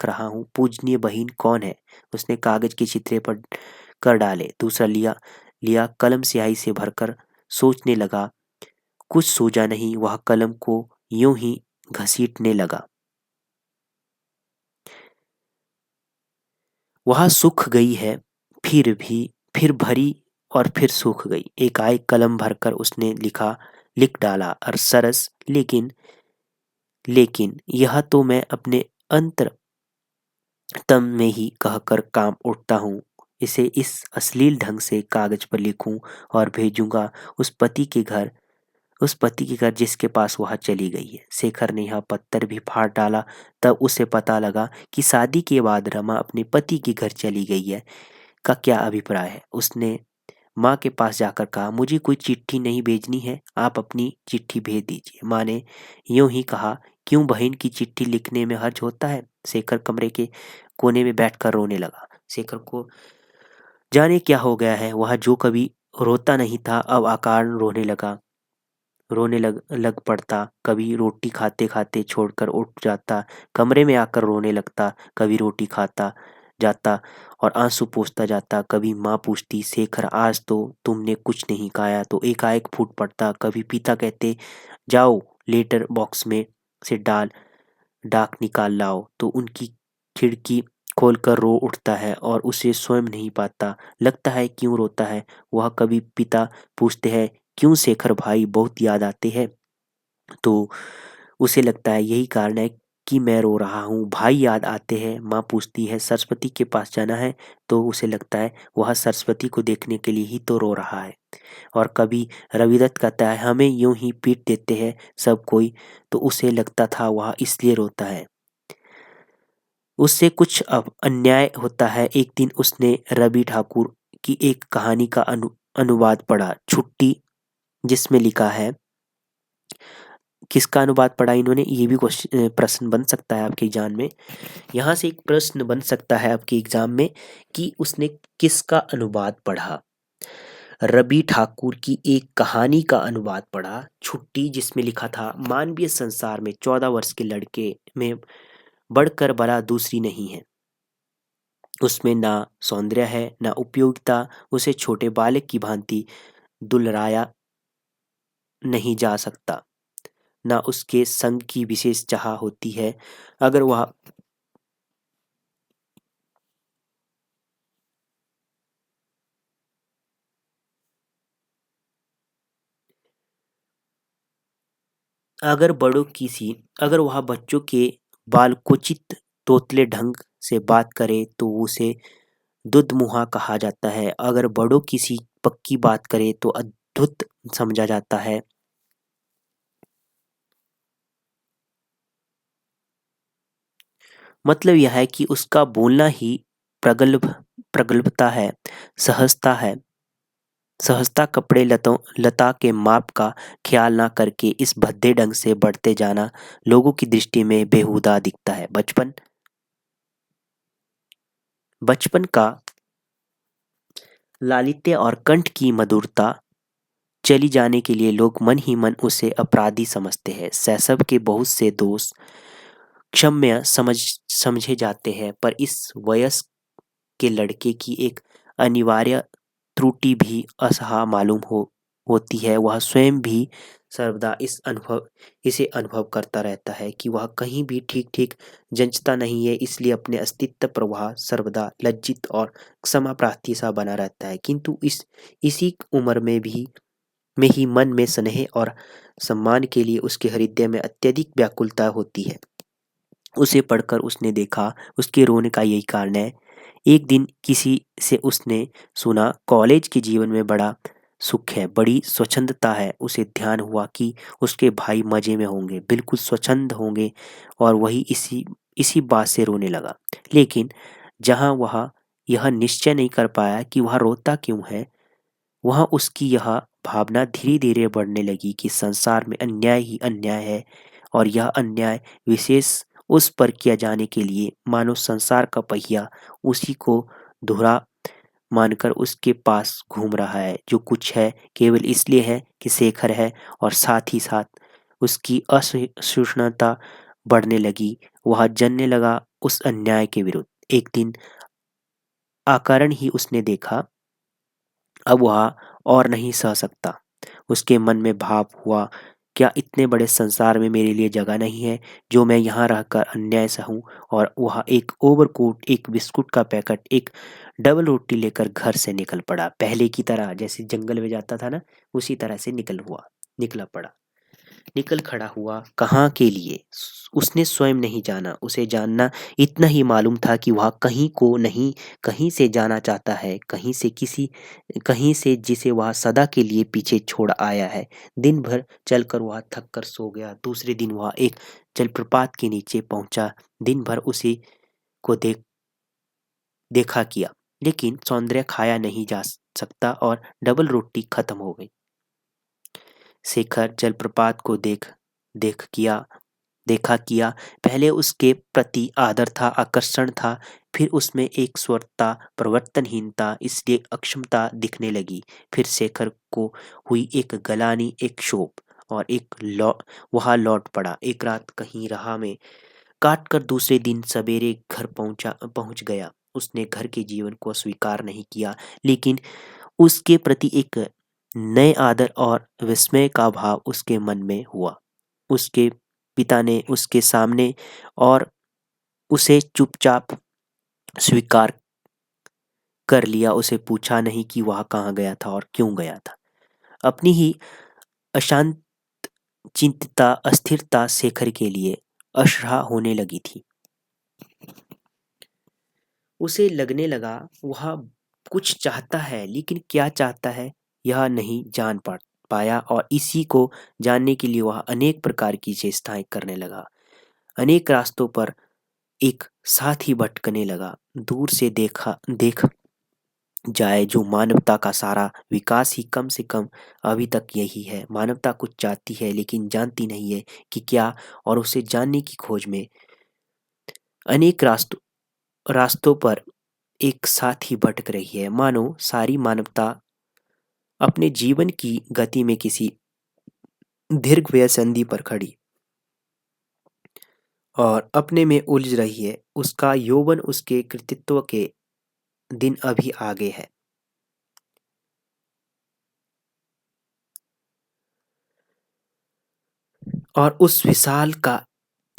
रहा हूँ, पूजनीय बहन कौन है? उसने कागज के चित्रे पर कर डाले, दूसरा लिया लिया कलम स्याही से भरकर सोचने लगा। कुछ सूझा नहीं, वह कलम को यूं ही घसीटने लगा। वह सूख गई है, फिर भरी और फिर सूख गई। एकाएक कलम भरकर उसने लिख डाला और सरस, लेकिन लेकिन यह तो मैं अपने अंतरतम में ही कहकर काम उठता हूँ। इसे इस अश्लील ढंग से कागज पर लिखूं और भेजूंगा उस पति के घर उस पति के घर जिसके पास वह चली गई है। शेखर ने यह पत्थर भी फाड़ डाला। तब उसे पता लगा कि शादी के बाद रमा अपने पति के घर चली गई है का क्या अभिप्राय है। उसने माँ के पास जाकर कहा, मुझे कोई चिट्ठी नहीं भेजनी है, आप अपनी चिट्ठी भेज दीजिए। माँ ने यूं ही कहा, क्यों, बहन की चिट्ठी लिखने में हर्ज होता है? शेखर कमरे के कोने में बैठकर रोने लगा। शेखर को जाने क्या हो गया है, वह जो कभी रोता नहीं था अब अकारण रोने लग पड़ता। कभी रोटी खाते खाते छोड़कर उठ जाता, कमरे में आकर रोने लगता, कभी रोटी खाता जाता और आंसू पोंछता जाता। कभी माँ पूछती, शेखर आज तो तुमने कुछ नहीं खाया, तो एकाएक फूट पड़ता। कभी पिता कहते, जाओ लेटर बॉक्स में से डाक निकाल लाओ, तो उनकी खिड़की खोलकर रो उठता है और उसे स्वयं नहीं पाता। लगता है क्यों रोता है वह। कभी पिता पूछते हैं, क्यों शेखर भाई, बहुत याद आते हैं? तो उसे लगता है यही कारण है कि मैं रो रहा हूँ, भाई याद आते हैं। माँ पूछती है, सरस्वती के पास जाना है? तो उसे लगता है वह सरस्वती को देखने के लिए ही तो रो रहा है। और कभी रविदत्त कहता है, हमें यूं ही पीट देते हैं सब कोई, तो उसे लगता था वह इसलिए रोता है, उससे कुछ अब अन्याय होता है। एक दिन उसने रवि ठाकुर की एक कहानी का अनुवाद पढ़ा, छुट्टी, जिसमें लिखा है। किसका अनुवाद पढ़ा इन्होंने, ये भी प्रश्न बन सकता है आपके एग्जाम में। यहाँ से एक प्रश्न बन सकता है आपके एग्जाम में कि उसने किसका अनुवाद पढ़ा। रवि ठाकुर की एक कहानी का अनुवाद पढ़ा, छुट्टी, जिसमें लिखा था, मानवीय संसार में 14 वर्ष के लड़के में बढ़कर बड़ा दूसरी नहीं है। उसमें ना सौंदर्य है ना उपयोगिता, उसे छोटे बालक की भांति दुलराया नहीं जा सकता, ना उसके संग की विशेष चाह होती है। अगर वह अगर बड़ों किसी अगर वह बच्चों के बालकोचित तोतले ढंग से बात करे तो उसे दुधमुहा कहा जाता है। अगर बड़ों किसी पक्की बात करे तो अद्भुत समझा जाता है। मतलब यह है कि उसका बोलना ही प्रगल्भता है, सहजता है। सहजता कपड़े लतों लता के माप का ख्याल ना करके इस भद्दे ढंग से बढ़ते जाना लोगों की दृष्टि में बेहुदा दिखता है। बचपन का लालित्य और कंठ की मधुरता चली जाने के लिए लोग मन ही मन उसे अपराधी समझते हैं। शैशव के बहुत से दोष क्षम्य समझे जाते हैं, पर इस वयस के लड़के की एक अनिवार्य त्रुटि भी असहा मालूम होती है। वह स्वयं भी सर्वदा इसे अनुभव करता रहता है कि वह कहीं भी ठीक ठीक जंचता नहीं है, इसलिए अपने अस्तित्व पर वह सर्वदा लज्जित और क्षमा प्रार्थी सा बना रहता है। किंतु इसी उम्र में ही मन में स्नेह और सम्मान के लिए उसके हृदय में अत्यधिक व्याकुलता होती है। उसे पढ़कर उसने देखा उसके रोने का यही कारण है। एक दिन किसी से उसने सुना, कॉलेज के जीवन में बड़ा सुख है, बड़ी स्वच्छंदता है। उसे ध्यान हुआ कि उसके भाई मजे में होंगे, बिल्कुल स्वच्छंद होंगे, और वही इसी इसी बात से रोने लगा। लेकिन जहाँ वह यह निश्चय नहीं कर पाया कि वह रोता क्यों है, वहाँ उसकी यह भावना धीरे धीरे बढ़ने लगी कि संसार में अन्याय ही अन्याय है, और यह अन्याय विशेष उस पर किया जाने के लिए मानो संसार का पहिया उसी को दोहरा मानकर उसके पास घूम रहा है। जो कुछ है केवल इसलिए है कि शेखर है, और साथ ही साथ उसकी असहिष्णुता बढ़ने लगी। वह जनने लगा उस अन्याय के विरुद्ध। एक दिन अकारण ही उसने देखा, अब वह और नहीं सह सकता। उसके मन में भाव हुआ, क्या इतने बड़े संसार में मेरे लिए जगह नहीं है जो मैं यहाँ रहकर अन्याय सहूं? और वह एक ओवरकोट, एक बिस्कुट का पैकेट, एक डबल रोटी लेकर घर से निकल पड़ा। पहले की तरह जैसे जंगल में जाता था ना, उसी तरह से निकला पड़ा। निकल खड़ा हुआ। कहाँ के लिए उसने स्वयं नहीं जाना। उसे जानना इतना ही मालूम था कि वह कहीं को नहीं, कहीं से जाना चाहता है, कहीं से जिसे वह सदा के लिए पीछे छोड़ आया है। दिन भर चलकर वह थक कर सो गया। दूसरे दिन वह एक जलप्रपात के नीचे पहुंचा। दिन भर उसी को देखा किया, लेकिन सौंदर्य खाया नहीं जा सकता और डबल रोटी खत्म हो गई। शेखर जलप्रपात को देखा किया। पहले उसके प्रति आदर था, आकर्षण था, फिर उसमें एक स्वरता, परिवर्तनहीनता, इसलिए अक्षमता दिखने लगी। फिर शेखर को हुई एक गलानी, एक क्षोभ, और वह लौट पड़ा। एक रात कहीं राह में काट कर दूसरे दिन सवेरे घर पहुंच गया। उसने घर के जीवन को स्वीकार नहीं किया, लेकिन उसके प्रति एक नए आदर और विस्मय का भाव उसके मन में हुआ। उसके पिता ने उसके सामने और उसे चुपचाप स्वीकार कर लिया। उसे पूछा नहीं कि वह कहाँ गया था और क्यों गया था। अपनी ही अशांत चिंतता अस्थिरता शेखर के लिए असह्य होने लगी थी। उसे लगने लगा वह कुछ चाहता है, लेकिन क्या चाहता है यह नहीं जान पाया, और इसी को जानने के लिए वह अनेक प्रकार की चेष्टाएं करने लगा। अनेक रास्तों पर एक साथ ही भटकने लगा। दूर से देख जाए जो मानवता का सारा विकास ही कम से कम अभी तक यही है। मानवता कुछ चाहती है लेकिन जानती नहीं है कि क्या, और उसे जानने की खोज में अनेक रास्तों पर एक साथ ही भटक रही है। मानो सारी मानवता अपने जीवन की गति में किसी दीर्घ संधि पर खड़ी और अपने में उलझ रही है। उसका यौवन, उसके कृतित्व के दिन अभी आगे है। और उस विशाल का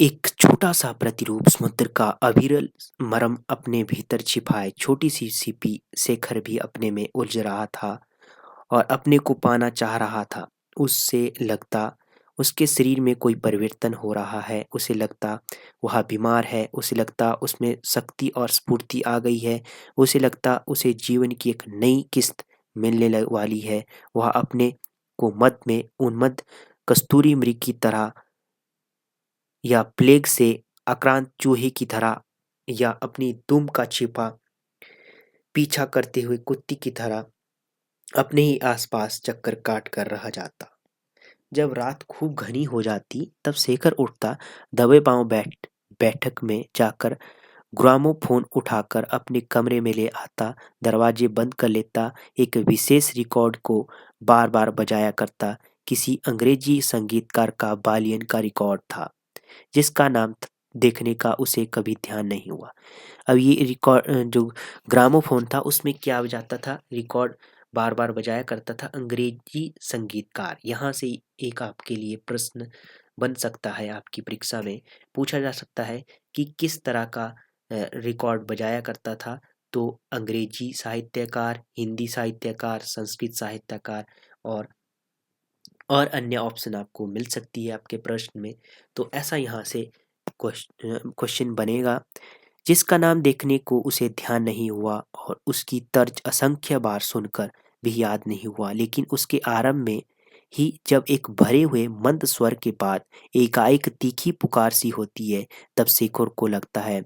एक छोटा सा प्रतिरूप समुद्र का अविरल मरम अपने भीतर छिपाए छोटी सी सीपी शेखर भी अपने में उलझ रहा था और अपने को पाना चाह रहा था। उससे लगता उसके शरीर में कोई परिवर्तन हो रहा है। उसे लगता वह बीमार है। उसे लगता उसमें शक्ति और स्फूर्ति आ गई है। उसे लगता उसे जीवन की एक नई किस्त मिलने वाली है। वह अपने को मद में उन्मत्त कस्तूरी मृग की तरह, या प्लेग से आक्रांत चूहे की तरह, या अपनी दुम का छिपा पीछा करते हुए कुत्ते की तरह अपने ही आसपास चक्कर काट कर रह जाता। जब रात खूब घनी हो जाती तब शेखर उठता, दबे पांव बैठक में जाकर ग्रामोफोन उठाकर अपने कमरे में ले आता, दरवाजे बंद कर लेता, एक विशेष रिकॉर्ड को बार बार बजाया करता। किसी अंग्रेजी संगीतकार का बालियन का रिकॉर्ड था, जिसका नाम देखने का उसे कभी ध्यान नहीं हुआ। अब ये रिकॉर्ड जो ग्रामोफोन था उसमें क्या बजाता था, रिकॉर्ड बार बार बजाया करता था अंग्रेजी संगीतकार। यहाँ से एक आपके लिए प्रश्न बन सकता है, आपकी परीक्षा में पूछा जा सकता है कि किस तरह का रिकॉर्ड बजाया करता था। तो अंग्रेजी साहित्यकार, हिंदी साहित्यकार, संस्कृत साहित्यकार, और अन्य ऑप्शन आपको मिल सकती है आपके प्रश्न में। तो ऐसा यहाँ से क्वेश्चन बनेगा। जिसका नाम देखने को उसे ध्यान नहीं हुआ और उसकी तर्ज असंख्य बार सुनकर भी याद नहीं हुआ, लेकिन उसके आरंभ में ही जब एक भरे हुए मंद स्वर के बाद एकाएक तीखी पुकार सी होती है, तब शेखर को लगता है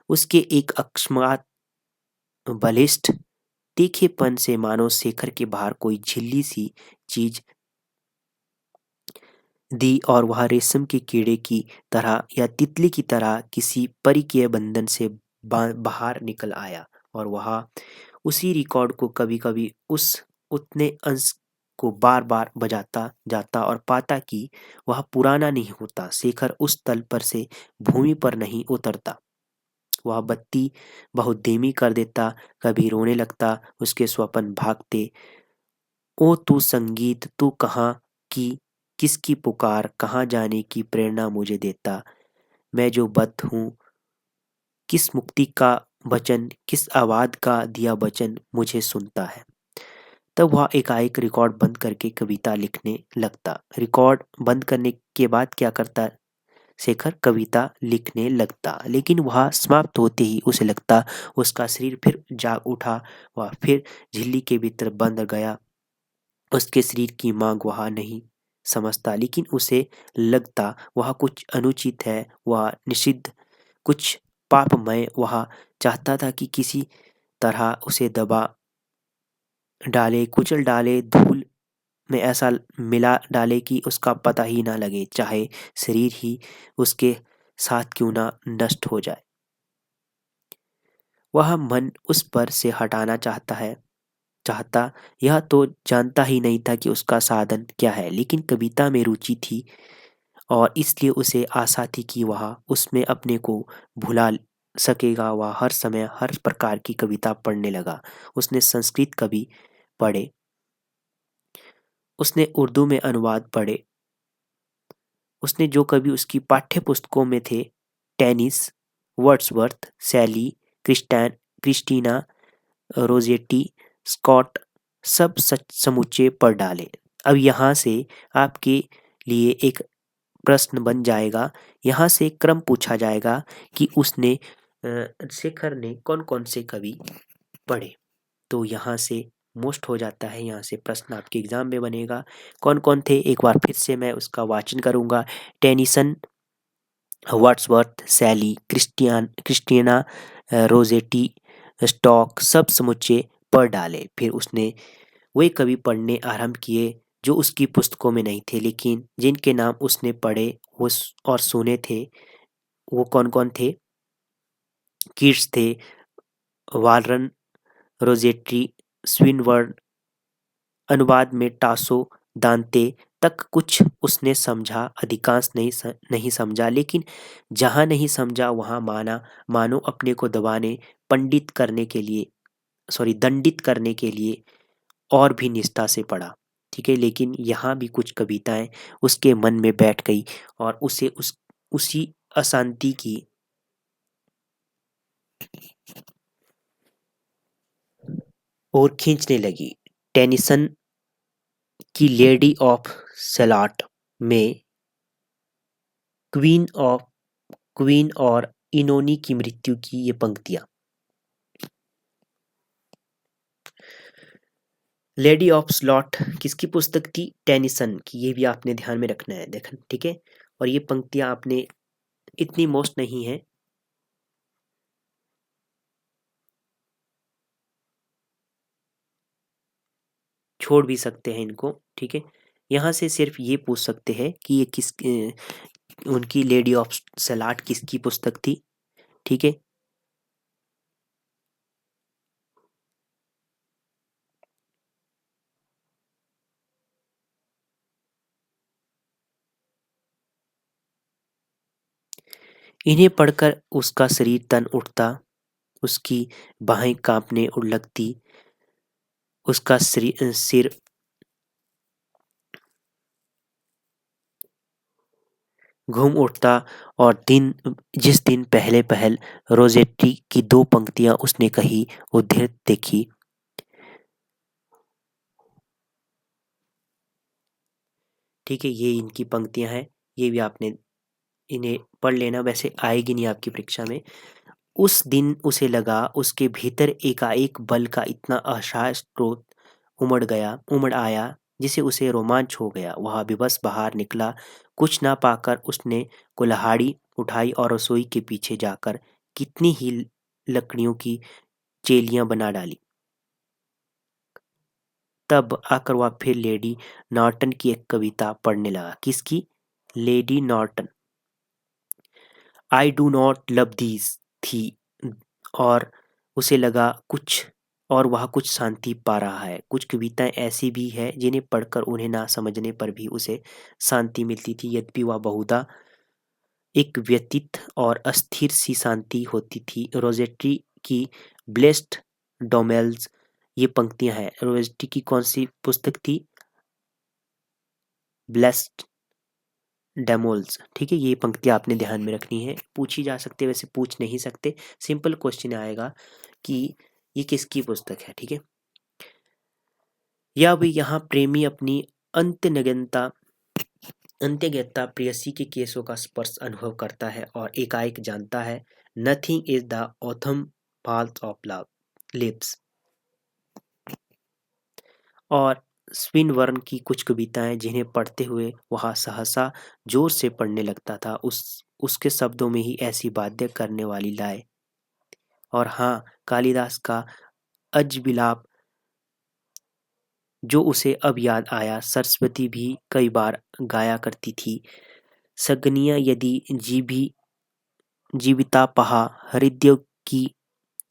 उसके एक अकस्मात बलिष्ठ तीखेपन से मानो शेखर के बाहर कोई झिल्ली सी चीज दी, और वह रेशम के कीड़े की तरह या तितली की तरह किसी परी के बंधन से बाहर निकल आया और वह उसी रिकॉर्ड को कभी कभी उस उतने अंश को बार बार बजाता जाता और पाता कि वह पुराना नहीं होता। शेखर उस तल पर से भूमि पर नहीं उतरता। वह बत्ती बहुत धीमी कर देता, कभी रोने लगता, उसके स्वप्न भागते। ओ तू संगीत, तू कहाँ की, किसकी पुकार, कहाँ जाने की प्रेरणा मुझे देता। मैं जो बद्ध हूँ, किस मुक्ति का वचन, किस आवाज का दिया वचन मुझे सुनता है। तब वह एकाएक रिकॉर्ड बंद करके कविता लिखने लगता। रिकॉर्ड बंद करने के बाद क्या करता शेखर? कविता लिखने लगता। लेकिन वह समाप्त होते ही उसे लगता उसका शरीर फिर जाग उठा। वह फिर झिल्ली के भीतर बंद गया। उसके शरीर की मांग वह नहीं समझता, लेकिन उसे लगता वह कुछ अनुचित है, वह निषिद्ध, कुछ पापमय। वह चाहता था कि किसी तरह उसे दबा डाले, कुचल डाले, धूल में ऐसा मिला डाले कि उसका पता ही ना लगे, चाहे शरीर ही उसके साथ क्यों ना नष्ट हो जाए। वह मन उस पर से हटाना चाहता, यह तो जानता ही नहीं था कि उसका साधन क्या है, लेकिन कविता में रुचि थी और इसलिए उसे आशा थी कि वह उसमें अपने को भुला सकेगा। वह हर समय हर प्रकार की कविता पढ़ने लगा। उसने संस्कृत कवि पढ़े, उसने उर्दू में अनुवाद पढ़े, उसने जो कवि उसकी पाठ्य पुस्तकों में थे, टेनिस, वर्ड्सवर्थ, शैली, क्रिस्टीना, रोजेटी, स्कॉट, सब सच समूचे पढ़ डाले। अब यहाँ से आपके लिए एक प्रश्न बन जाएगा, यहाँ से क्रम पूछा जाएगा कि उसने शेखर ने कौन कौन से कवि पढ़े। तो यहाँ से मोस्ट हो जाता है, यहाँ से प्रश्न आपके एग्जाम में बनेगा। कौन कौन थे, एक बार फिर से मैं उसका वाचन करूँगा। टेनिसन, वर्ड्सवर्थ, शैली, क्रिस्टियाना, रोजेटी, स्टॉक, सब समुच्चय पढ़ डाले। फिर उसने वे कवि पढ़ने आरंभ किए जो उसकी पुस्तकों में नहीं थे, लेकिन जिनके नाम उसने पढ़े और सुने थे। वो कौन कौन थे? कीट्स थे, वालरन, रोजेटी, स्विनबर्न, अनुवाद में टासो, दांते तक कुछ उसने समझा, अधिकांश नहीं समझा, लेकिन जहाँ नहीं समझा वहाँ मानो अपने को दबाने, दंडित करने के लिए और भी निष्ठा से पढ़ा। ठीक है, लेकिन यहाँ भी कुछ कविताएं उसके मन में बैठ गई और उसे उसी अशांति की ओर खींचने लगी। टेनिसन की लेडी ऑफ सैलाट में क्वीन और इनोनी की मृत्यु की ये पंक्तियां। लेडी ऑफ स्लॉट किसकी पुस्तक थी? टेनिसन की। ये भी आपने ध्यान में रखना है, देखन, ठीक है। और ये पंक्तियां आपने इतनी मोस्ट नहीं है, छोड़ भी सकते हैं इनको, ठीक है। यहाँ से सिर्फ ये पूछ सकते हैं कि ये उनकी लेडी ऑफ सलाट किसकी पुस्तक थी, ठीक है। इन्हें पढ़कर उसका शरीर तन उठता, उसकी बाहें कांपने लगती, उसका सिर घूम उठता। और जिस दिन पहले पहल रोजेटी की दो पंक्तियां उसने कही, उद्धृत देखी। ठीक है, ये इनकी पंक्तियां हैं, ये भी आपने इन्हें पढ़ लेना, वैसे आएगी नहीं आपकी परीक्षा में। उस दिन उसे लगा उसके भीतर एकाएक बल का इतना अशांत स्रोत उमड़ आया जिसे उसे रोमांच हो गया। वह बेबस बाहर निकला। कुछ ना पाकर उसने कुल्हाड़ी उठाई और रसोई के पीछे जाकर कितनी ही लकड़ियों की चेलियां बना डाली। तब आकर वह फिर लेडी नॉर्टन की एक कविता पढ़ने लगा। किसकी? Lady Norton. I do not love these थी। और उसे लगा कुछ और वह कुछ शांति पा रहा है। कुछ कविताएं ऐसी भी है जिन्हें पढ़कर उन्हें ना समझने पर भी उसे शांति मिलती थी, यद्यपि वह बहुधा एक व्यतीत और अस्थिर सी शांति होती थी। रोजेटी की ब्लेस्ड डोमेल्स, ये पंक्तियां हैं। रोजेटी की कौन सी पुस्तक थी? ब्लेस्ड डेमोल्स। ठीक है, ये पंक्तियां आपने ध्यान में रखनी है, पूछी जा सकते, वैसे पूछ नहीं सकते, सिंपल क्वेश्चन आएगा कि ये किसकी पुस्तक है। ठीक है, या भी यहाँ प्रेमी अपनी अंत्यनगनता अंत्यज्ञता प्रेयसी के केसों का स्पर्श अनुभव करता है और एकाएक जानता है, nothing is the Autham false of love lips. और स्विनबर्न की कुछ कविताएं जिन्हें पढ़ते हुए वह सहसा जोर से पढ़ने लगता था, उसके शब्दों में ही ऐसी बाध्य करने वाली लय। और हाँ, कालिदास का अजविलाप जो उसे अब याद आया, सरस्वती भी कई बार गाया करती थी। सगनिया यदि जीवितापहा हृदय की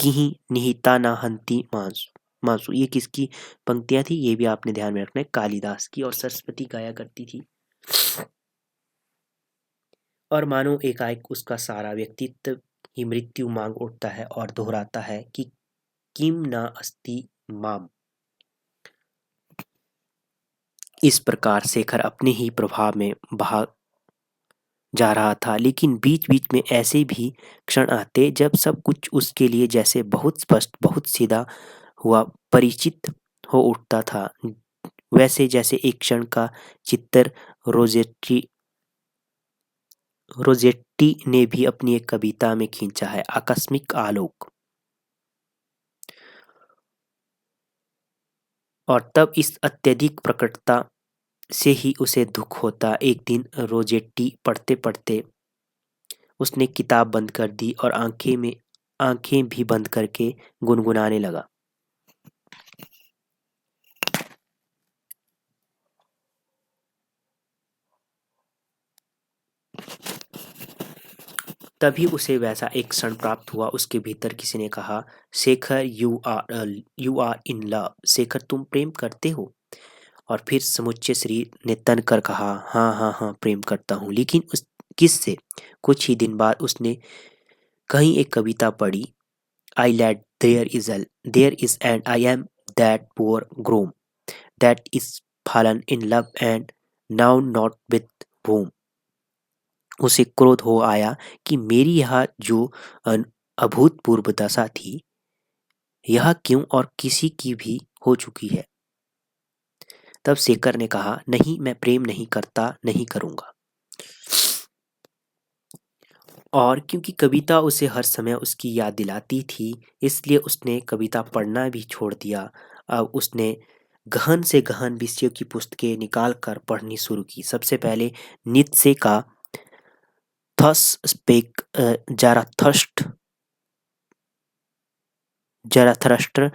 किहि निहिता न हंति मांसु। ये किसकी पंक्तियां थी? ये भी आपने ध्यान में रखना है, कालिदास की। और सरस्वती गाया करती थी। और मानो एकाएक उसका सारा व्यक्तित्व ही मृत्यु मांग उठता है और दोहराता है कि किम न अस्ति माम। इस प्रकार शेखर अपने ही प्रभाव में बहा जा रहा था, लेकिन बीच बीच में ऐसे भी क्षण आते जब सब कुछ उसके लिए जैसे बहुत स्पष्ट, बहुत सीधा हुआ परिचित हो उठता था, वैसे जैसे एक क्षण का चित्तर रोजेट्टी ने भी अपनी एक कविता में खींचा है, आकस्मिक आलोक। और तब इस अत्यधिक प्रकटता से ही उसे दुख होता। एक दिन रोजेट्टी पढ़ते पढ़ते उसने किताब बंद कर दी और आंखें भी बंद करके गुनगुनाने लगा। तभी उसे वैसा एक क्षण प्राप्त हुआ। उसके भीतर किसी ने कहा, Shekhar you are in love. Shekhar, तुम प्रेम करते हो? और फिर समुच्चय शरीर ने तन कर कहा, हाँ हाँ हाँ, प्रेम करता हूँ, लेकिन उस किससे? कुछ ही दिन बाद उसने कहीं एक कविता पढ़ी, I let there is and I am that poor groom that is fallen in love and now not with home. उसे क्रोध हो आया कि मेरी यह जो अभूतपूर्व दशा थी, यह क्यों और किसी की भी हो चुकी है। तब शेखर ने कहा, नहीं, मैं प्रेम नहीं करता, नहीं करूंगा। और क्योंकि कविता उसे हर समय उसकी याद दिलाती थी, इसलिए उसने कविता पढ़ना भी छोड़ दिया। अब उसने गहन से गहन विषयों की पुस्तकें निकाल कर पढ़नी शुरू की। सबसे पहले नीत्शे का थस स्पेक ज़राथस्ट्र,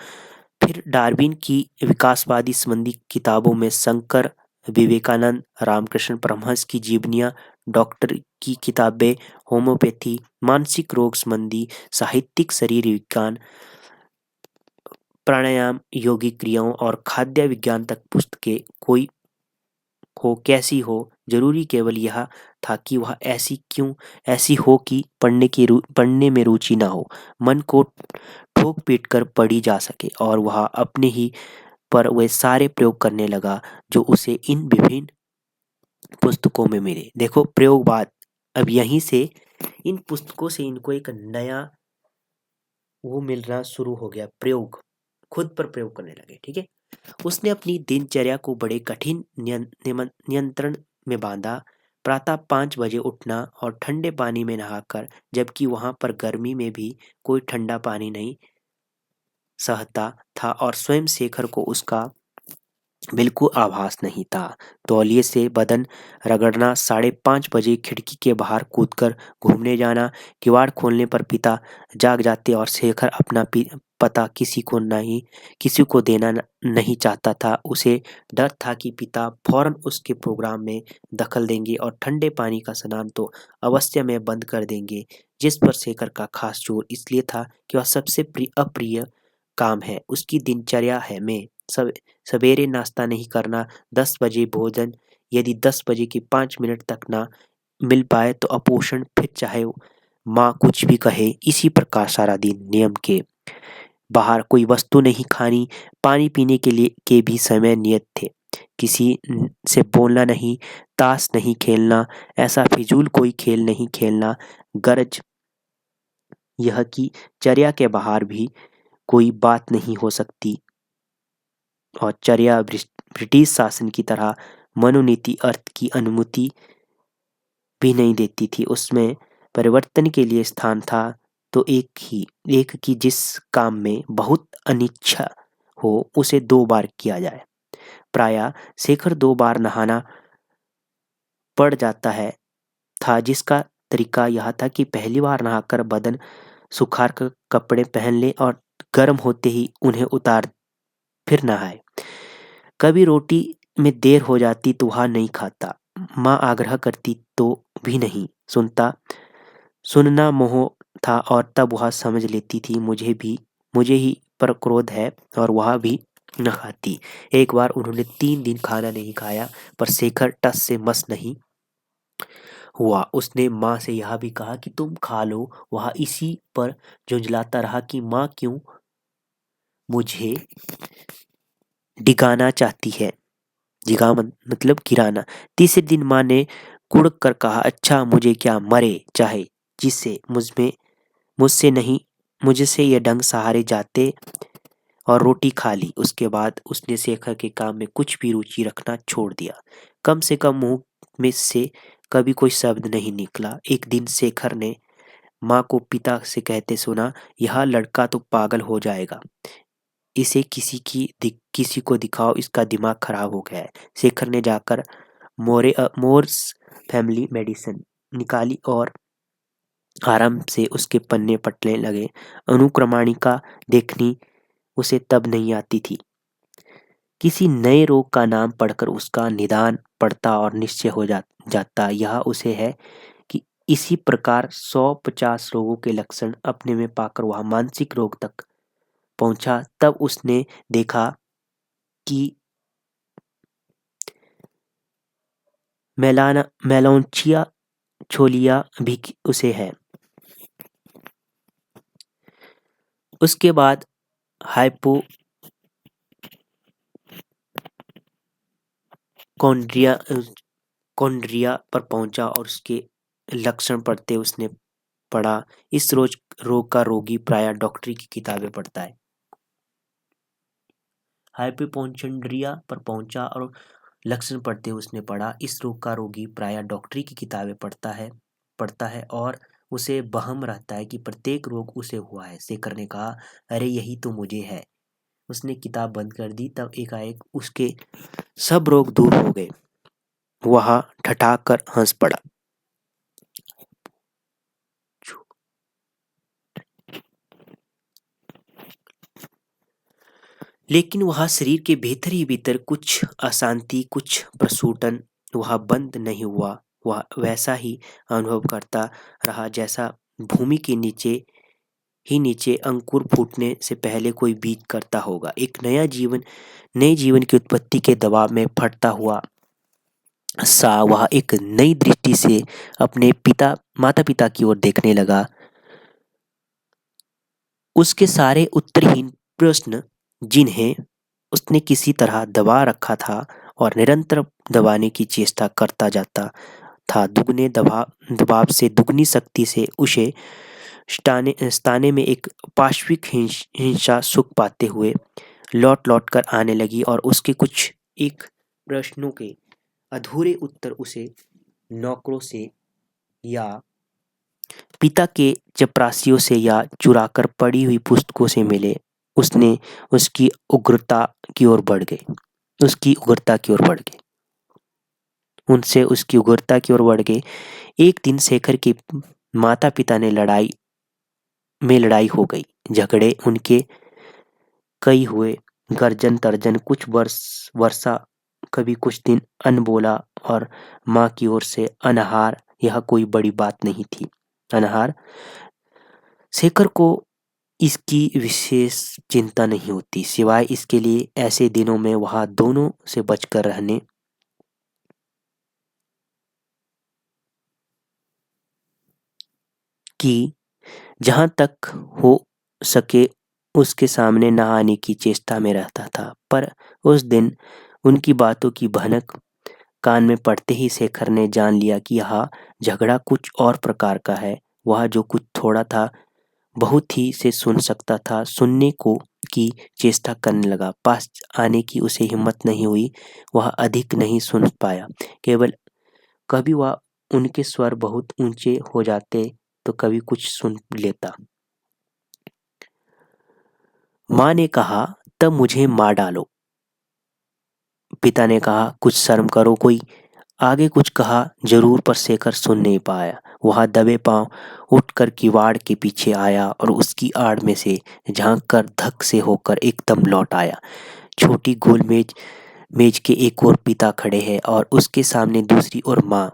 फिर डार्विन की विकासवादी संबंधी किताबों में शंकर, विवेकानंद, रामकृष्ण परमहंस की जीवनियाँ, डॉक्टर की किताबें, होम्योपैथी, मानसिक रोग संबंधी साहित्यिक, शरीर विज्ञान, प्राणायाम, योगिक क्रियाओं और खाद्य विज्ञान तक पुस्तकें। कोई हो कैसी हो, जरूरी केवल यह था कि वह ऐसी हो कि पढ़ने में रुचि ना हो, मन को ठोक पीट कर पढ़ी जा सके। और वह अपने ही पर वे सारे प्रयोग करने लगा जो उसे इन विभिन्न पुस्तकों में मिले। देखो, प्रयोगवाद, अब यहीं से इन पुस्तकों से इनको एक नया वो मिलना शुरू हो गया, प्रयोग, खुद पर प्रयोग करने लगे। ठीक है, उसने अपनी दिनचर्या को बड़े कठिन नियंत्रण में बांधा। प्रातः 5 बजे उठना और ठंडे पानी में नहाकर, जबकि वहां पर गर्मी में भी कोई ठंडा पानी नहीं सहता था और स्वयं शेखर को उसका बिल्कुल आभास नहीं था। तौलिए से बदन रगड़ना, 5:30 बजे खिड़की के बाहर कूदकर घूमने जाना, किवाड़ खोलने पर पिता जाग जाते और शेखर अपना पता किसी को देना नहीं चाहता था। उसे डर था कि पिता फौरन उसके प्रोग्राम में दखल देंगे और ठंडे पानी का स्नान तो अवश्य में बंद कर देंगे, जिस पर शेखर का खास जोर इसलिए था कि वह सबसे अप्रिय काम है उसकी दिनचर्या है में सब सवेरे नाश्ता नहीं करना, 10 बजे भोजन, यदि 10 बजे के 5 मिनट तक ना मिल पाए तो अपोषण, फिर चाहे माँ कुछ भी कहे। इसी प्रकार सारा दिन नियम के बाहर कोई वस्तु नहीं खानी, पानी पीने के लिए के भी समय नियत थे। किसी से बोलना नहीं, ताश नहीं खेलना, ऐसा फिजूल कोई खेल नहीं खेलना। गरज यह कि चर्या के बाहर भी कोई बात नहीं हो सकती और चर्या ब्रिटिश शासन की तरह मनोनीति अर्थ की अनुमति भी नहीं देती थी। उसमें परिवर्तन के लिए स्थान था तो एक की जिस काम में बहुत अनिच्छा हो उसे 2 बार किया जाए। प्रायः शेखर 2 बार नहाना पड़ जाता है था, जिसका तरीका यह था कि पहली बार नहाकर बदन सुखार कर कपड़े पहन ले और गर्म होते ही उन्हें उतार फिर नहाए। कभी रोटी में देर हो जाती तो वह नहीं खाता, माँ आग्रह करती तो भी नहीं सुनता। सुनना मोह था और तब वह समझ लेती थी मुझे ही पर क्रोध है और वह भी न खाती। एक बार उन्होंने 3 दिन खाना नहीं खाया पर शेखर टस से मस नहीं हुआ। उसने माँ से यह भी कहा कि तुम खा लो। वह इसी पर झुंझलाता रहा कि माँ क्यों मुझे डिगाना चाहती है। जिगा मतलब गिराना। तीसरे दिन माँ ने कुढ़क कर कहा, अच्छा मुझे क्या मरे चाहे, जिससे मुझसे नहीं मुझसे ये डंग सहारे जाते, और रोटी खा ली। उसके बाद उसने शेखर के काम में कुछ भी रुचि रखना छोड़ दिया। कम से कम मुंह में से कभी कोई शब्द नहीं निकला। एक दिन शेखर ने माँ को पिता से कहते सुना, यह लड़का तो पागल हो जाएगा, इसे किसी को दिखाओ, इसका दिमाग खराब हो गया है। शेखर ने जाकर मोर्स फैमिली मेडिसिन निकाली और आराम से उसके पन्ने पटने लगे। अनुक्रमणिका देखनी उसे तब नहीं आती थी। किसी नए रोग का नाम पढ़कर उसका निदान पड़ता और निश्चय हो जाता यह उसे है कि इसी प्रकार 150 रोगों के लक्षण अपने में पाकर वह मानसिक रोग तक पहुंचा। तब उसने देखा कि मेलानचिया छोलिया भी उसे है। उसके बाद कॉन्ड्रिया पर पहुंचा और उसके लक्षण पढ़ते उसने पढ़ा, इस रोग का रोगी प्रायः डॉक्टरी की किताबें पढ़ता है। हाइपोचोंड्रिया पर पहुंचा और लक्षण पढ़ते उसने पढ़ा, इस रोग का रोगी प्रायः डॉक्टरी की किताबें पढ़ता है और उसे वहम रहता है कि प्रत्येक रोग उसे हुआ है। शेखर ने कहा, अरे यही तो मुझे है। उसने किताब बंद कर दी। तब एकाएक उसके सब रोग दूर हो गए। वह ठठाकर हंस पड़ा। लेकिन वह शरीर के भीतर ही भीतर कुछ अशांति, कुछ प्रस्फुटन वह बंद नहीं हुआ। वह वैसा ही अनुभव करता रहा जैसा भूमि के नीचे अंकुर फूटने से पहले कोई बीज करता होगा। एक नए जीवन की उत्पत्ति के दबाव में फटता हुआ सा वह एक नई दृष्टि से अपने माता पिता की ओर देखने लगा। उसके सारे उत्तरहीन प्रश्न, जिन्हें उसने किसी तरह दबा रखा था और निरंतर दबाने की चेष्टा करता जाता था, दुगने दबाव से, दुगनी शक्ति से उसे स्ताने में एक पाशविक हिंसा सुख पाते हुए लौट कर आने लगी और उसके कुछ एक प्रश्नों के अधूरे उत्तर उसे नौकरों से या पिता के चपरासियों से या चुराकर पड़ी हुई पुस्तकों से मिले। उसकी उग्रता की ओर बढ़ गए। एक दिन शेखर के माता पिता ने लड़ाई हो गई। झगड़े उनके कई हुए, गर्जन तर्जन, कुछ वर्षा, कभी कुछ दिन अनबोला और माँ की ओर से अनाहार। यह कोई बड़ी बात नहीं थी। अनहार। शेखर को इसकी विशेष चिंता नहीं होती, सिवाय इसके लिए ऐसे दिनों में वह दोनों से बचकर रहने की। जहाँ तक हो सके उसके सामने न आने की चेष्टा में रहता था। पर उस दिन उनकी बातों की भनक कान में पड़ते ही शेखर ने जान लिया कि यह झगड़ा कुछ और प्रकार का है। वह जो कुछ थोड़ा था बहुत ही से सुन सकता था, सुनने को की चेष्टा करने लगा। पास आने की उसे हिम्मत नहीं हुई। वह अधिक नहीं सुन पाया, केवल कभी वह उनके स्वर बहुत ऊंचे हो जाते तो कभी कुछ सुन लेता। माँ ने कहा, तब मुझे मार डालो। पिता ने कहा, कुछ शर्म करो कोई। आगे कुछ कहा जरूर, पर शेखर सुन नहीं पाया। वह दबे पांव उठकर किवाड़ के पीछे आया और उसकी आड़ में से झांक कर धक से होकर एकदम लौट आया। छोटी गोल मेज मेज के एक ओर पिता खड़े हैं और उसके सामने दूसरी ओर माँ।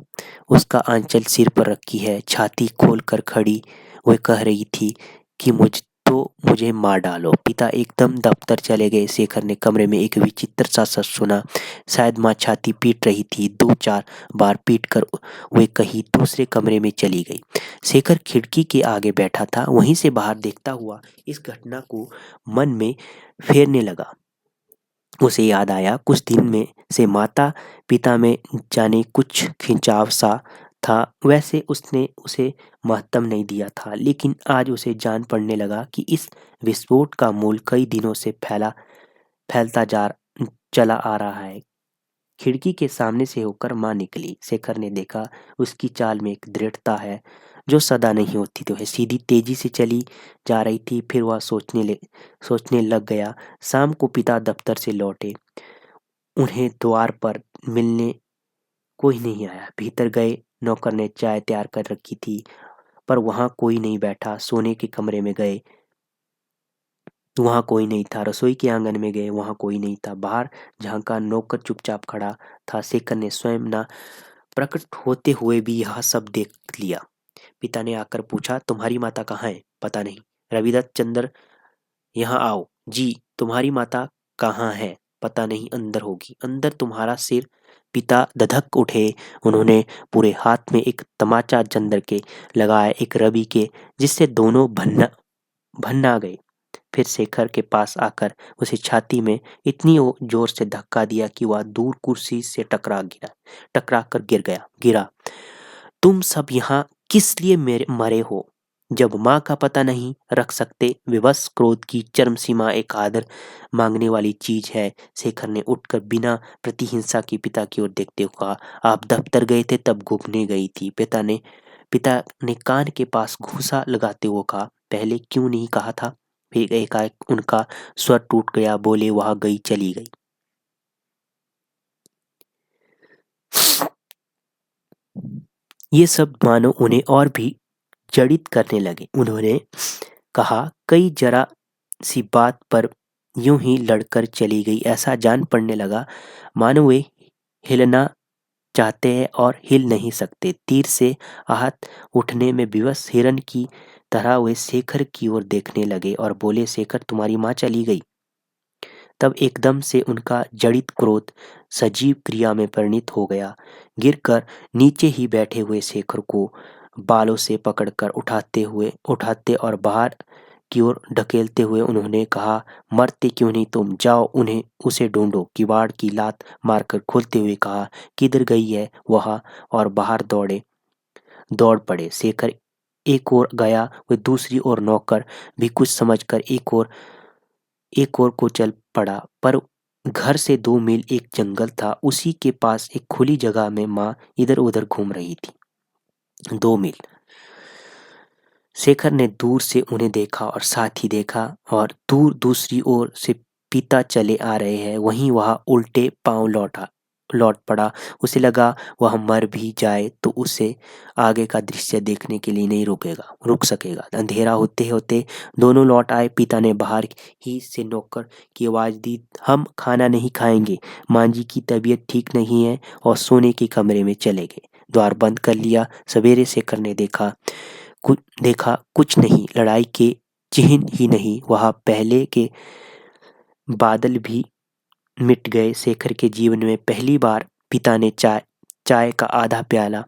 उसका आंचल सिर पर रखी है, छाती खोल कर खड़ी वह कह रही थी कि मुझे मार डालो। पिता एकदम दफ्तर चले गए। शेखर ने कमरे में एक विचित्र सा शब्द सुना। शायद माँ छाती पीट रही थी। दो चार बार पीट कर वे कहीं दूसरे कमरे में चली गई। शेखर खिड़की के आगे बैठा था, वहीं से बाहर देखता हुआ इस घटना को मन में फेरने लगा। उसे याद आया कुछ दिन में से माता पिता में जाने कुछ खिंचाव सा था। वैसे उसने उसे महत्व नहीं दिया था, लेकिन आज उसे जान पड़ने लगा कि इस विस्फोट का मूल कई दिनों से फैलता जा चला आ रहा है। खिड़की के सामने से होकर माँ निकली। शेखर ने देखा उसकी चाल में एक दृढ़ता है जो सदा नहीं होती। तो है सीधी तेजी से चली जा रही थी। फिर वह सोचने लग गया। शाम को पिता दफ्तर से लौटे। उन्हें द्वार पर मिलने कोई नहीं आया। भीतर गए, नौकर ने चाय तैयार कर रखी थी, पर वहां कोई नहीं बैठा। सोने के कमरे में गए, वहां कोई नहीं था। रसोई के आंगन में गए, वहां कोई नहीं था। बाहर झांका, नौकर चुपचाप खड़ा था। शेखर ने स्वयं ना प्रकट होते हुए भी यह सब देख लिया। पिता ने आकर पूछा, तुम्हारी माता कहाँ है? पता नहीं। रविदत्त चंद्र, यहाँ आओ। जी। तुम्हारी माता कहाँ है? पता नहीं, अंदर होगी। अंदर तुम्हारा सिर। पिता धधक उठे। उन्होंने पूरे हाथ में एक तमाचा चंद्र के लगाया, एक रवि के, जिससे दोनों भन्ना गए। फिर शेखर के पास आकर उसे छाती में इतनी जोर से धक्का दिया कि वह दूर कुर्सी से टकरा कर गिरा। तुम सब यहाँ किस लिए मरे हो? जब माँ का पता नहीं रख सकते? विवश क्रोध की चरम सीमा एक आदर मांगने वाली चीज है। शेखर ने उठकर बिना प्रतिहिंसा के पिता की ओर देखते हुए कहा, आप दफ्तर गए थे तब घूमने गई थी। पिता ने कान के पास घूंसा लगाते हुए कहा, पहले क्यों नहीं कहा था? फिर एकाएक उनका स्वर टूट गया। बोले, वहां गई, चली गई। ये शब्द मानो उन्हें और भी जड़ित करने लगे। उन्होंने कहा, कई जरा सी बात पर यूं ही लड़कर चली गई। ऐसा जान पड़ने लगा मानो वे हिलना चाहते हैं और हिल नहीं सकते। तीर से आहत उठने में विवश हिरन की तरह वे शेखर की ओर देखने लगे और बोले, शेखर, तुम्हारी माँ चली गई। तब एकदम से उनका जड़ित क्रोध सजीव क्रिया में परिणत हो गया। गिरकर नीचे ही बैठे हुए शेखर को बालों से पकड़कर उठाते और बाहर की ओर ढकेलते हुए उन्होंने कहा, मरते क्यों नहीं तुम? जाओ, उसे ढूंढो। किवाड़ की लात मारकर खोलते हुए कहा, किधर गई है वह? और बाहर दौड़ पड़े। शेखर एक ओर गया, वह दूसरी ओर। नौकर भी कुछ समझकर एक ओर को चल पड़ा। पर घर से 2 मील एक जंगल था। उसी के पास एक खुली जगह में माँ इधर उधर घूम रही थी। 2 मील। शेखर ने दूर से उन्हें देखा और साथ ही देखा, और दूर दूसरी ओर से पिता चले आ रहे हैं। वहीं वह उल्टे पांव लौट पड़ा। उसे लगा वह मर भी जाए तो उसे आगे का दृश्य देखने के लिए नहीं रुक सकेगा। अंधेरा होते होते दोनों लौट आए। पिता ने बाहर ही से नौकर की आवाज दी, हम खाना नहीं खाएंगे, माँ जी की तबीयत ठीक नहीं है, और सोने के कमरे में चले गए। द्वार बंद कर लिया। सवेरे शेखर ने देखा कुछ देखा, कुछ नहीं, लड़ाई के चिन्ह ही नहीं, वहाँ पहले के बादल भी मिट गए। शेखर के जीवन में पहली बार पिता ने चाय चाय का आधा प्याला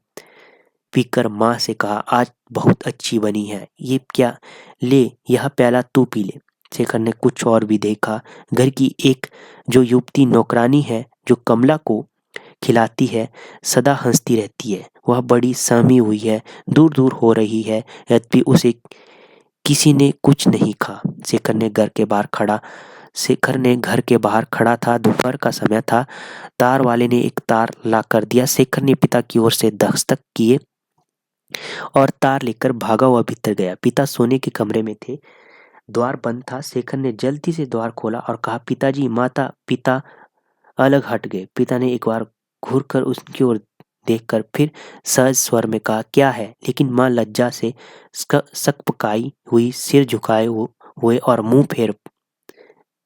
पीकर माँ से कहा, आज बहुत अच्छी बनी है, ये क्या, ले यह प्याला तू पी ले। शेखर ने कुछ और भी देखा। घर की एक जो युवती नौकरानी है, जो कमला को खिलाती है, सदा हंसती रहती है, वह बड़ी सहमी हुई है, दूर दूर हो रही है, यद्यपि उसे किसी ने कुछ नहीं कहा। शेखर ने घर के बाहर खड़ा था। दोपहर का समय था। तार वाले ने एक तार ला कर दिया। शेखर ने पिता की ओर से दस्तक किए और तार लेकर भागा हुआ भीतर गया। पिता सोने के कमरे में थे। द्वार बंद था। शेखर ने जल्दी से द्वार खोला और कहा, पिताजी। माता पिता अलग हट गए। पिता ने एक बार घूरकर उसकी ओर देखकर फिर सहज स्वर में कहा, क्या है? लेकिन माँ लज्जा से सकपकाई हुई, सिर झुकाए हुए और मुंह फेर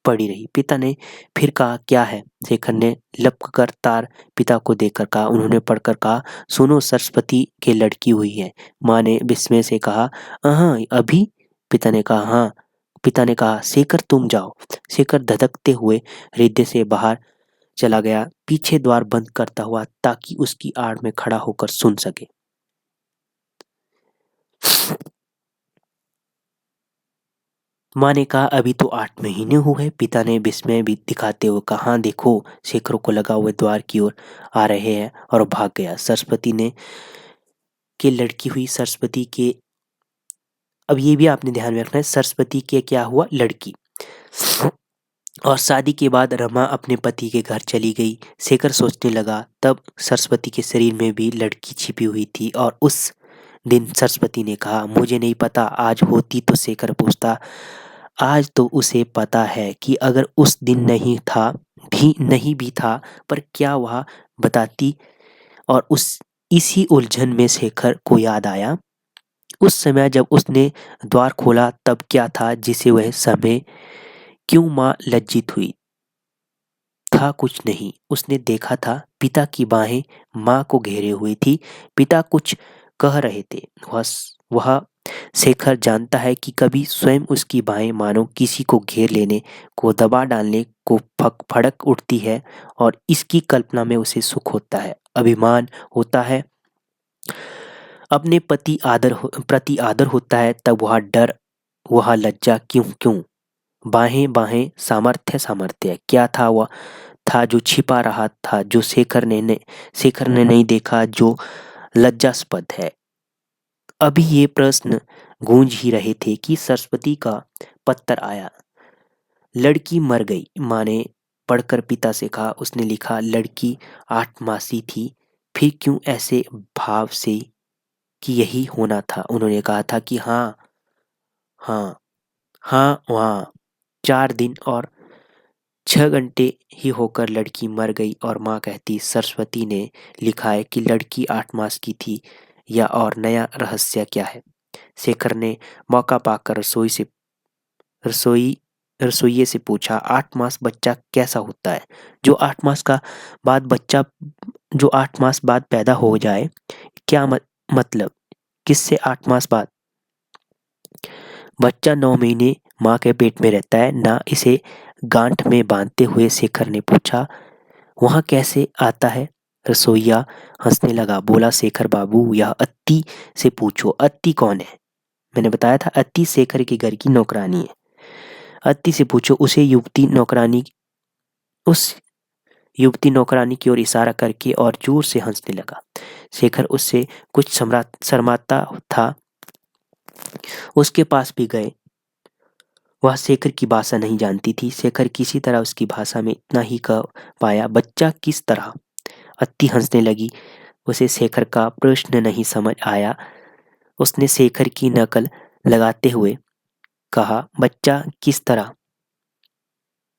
पड़ी रही। पिता ने फिर कहा, क्या है? शेखर ने लपक कर तार पिता को देकर कहा। उन्होंने पढ़कर कहा, सुनो, सरस्वती के लड़की हुई है। माँ ने विस्मय से कहा, हाँ अभी? पिता ने कहा, हाँ। पिता ने कहा, शेखर तुम जाओ। शेखर धधकते हुए हृदय से बाहर चला गया, पीछे द्वार बंद करता हुआ, ताकि उसकी आड़ में खड़ा होकर सुन सके। माँ ने कहा, अभी तो 8 महीने हुए। पिता ने विस्मय भी दिखाते हुए कहा, हाँ देखो। शेखर को लगा हुए द्वार की ओर आ रहे हैं और भाग गया। सरस्वती ने के लड़की हुई। सरस्वती के, अब ये भी आपने ध्यान में रखना है, सरस्वती के क्या हुआ? लड़की। और शादी के बाद रमा अपने पति के घर चली गई। शेखर सोचने लगा, तब सरस्वती के शरीर में भी लड़की छिपी हुई थी। और उस दिन सरस्वती ने कहा, मुझे नहीं पता, आज होती तो। शेखर पूछता, आज तो उसे पता है कि अगर उस दिन नहीं भी था, पर क्या वह बताती? और उस इसी उलझन में शेखर को याद आया, उस समय जब उसने द्वार खोला, तब क्या था जिसे वह समय क्यों माँ लज्जित हुई? था कुछ नहीं। उसने देखा था, पिता की बाहें माँ को घेरे हुई थी। पिता कुछ कह रहे थे। वह शेखर जानता है कि कभी स्वयं उसकी बाहें मानो किसी को घेर लेने को, दबा डालने को फड़क उठती है, और इसकी कल्पना में उसे सुख होता है, अभिमान होता है, अपने प्रति आदर होता है। तब वह डर, वह लज्जा क्यों क्यों? बाहें बाहें, सामर्थ्य सामर्थ्य, क्या था वह? था जो छिपा रहा था, जो शेखर ने नहीं देखा, जो लज्जास्पद है। अभी ये प्रश्न गूंज ही रहे थे कि सरस्वती का पत्र आया। लड़की मर गई। माँ ने पढ़कर पिता से कहा। उसने लिखा, लड़की 8 मासी थी। फिर क्यों ऐसे भाव से कि यही होना था? उन्होंने कहा था कि हाँ हाँ हाँ, वहाँ 4 दिन और 6 घंटे ही होकर लड़की मर गई। और माँ कहती, सरस्वती ने लिखा है कि लड़की 8 मास की थी, या और नया रहस्य क्या है? शेखर ने मौका पाकर रसोई रसोइये से पूछा, 8 मास बच्चा कैसा होता है? जो 8 मास का बाद बच्चा जो 8 मास बाद पैदा हो जाए, क्या मतलब? किससे 8 मास बाद? बच्चा 9 महीने माँ के पेट में रहता है ना, इसे गांठ में बांधते हुए शेखर ने पूछा। वहाँ कैसे आता है? रसोइया हंसने लगा, बोला, शेखर बाबू, यह अत्ती से पूछो। अत्ती कौन है? मैंने बताया था, अत्ती शेखर के घर की नौकरानी है। अत्ती से पूछो। उस युवती नौकरानी की ओर इशारा करके और जोर से हंसने लगा। शेखर उससे कुछ शर्माता था। उसके पास भी गए। वह शेखर की भाषा नहीं जानती थी। शेखर किसी तरह उसकी भाषा में इतना ही कह पाया, बच्चा किस तरह? अत्ती हंसने लगी। उसे शेखर का प्रश्न नहीं समझ आया। उसने शेखर की नकल लगाते हुए कहा, बच्चा किस तरह?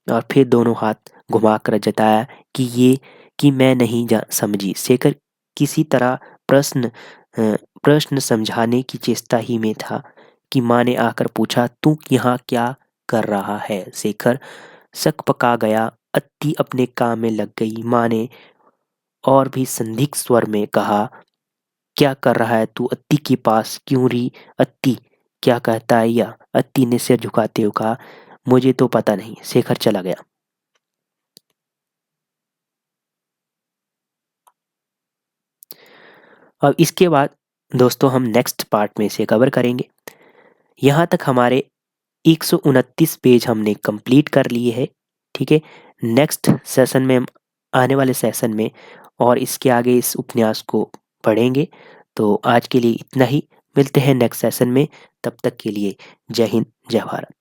और फिर दोनों हाथ घुमाकर जताया कि मैं नहीं समझी। शेखर किसी तरह प्रश्न समझाने की चेष्टा ही में था कि माँ ने आकर पूछा, तू यहाँ क्या कर रहा है? शेखर सकपका गया। अत्ती अपने काम में लग गई। माँ ने और भी संदिग्ध स्वर में कहा, क्या कर रहा है तू अत्ती के पास क्यों री अत्ती, क्या कहता है यह? अत्ती ने सिर झुकाते हुए कहा, मुझे तो पता नहीं। शेखर चला गया। अब इसके बाद दोस्तों हम नेक्स्ट पार्ट में इसे कवर करेंगे। यहाँ तक हमारे 129 पेज हमने कंप्लीट कर लिए हैं। ठीक है, नेक्स्ट सेशन में आने वाले सेशन में और इसके आगे इस उपन्यास को पढ़ेंगे। तो आज के लिए इतना ही, मिलते हैं नेक्स्ट सेशन में। तब तक के लिए जय हिंद, जय भारत।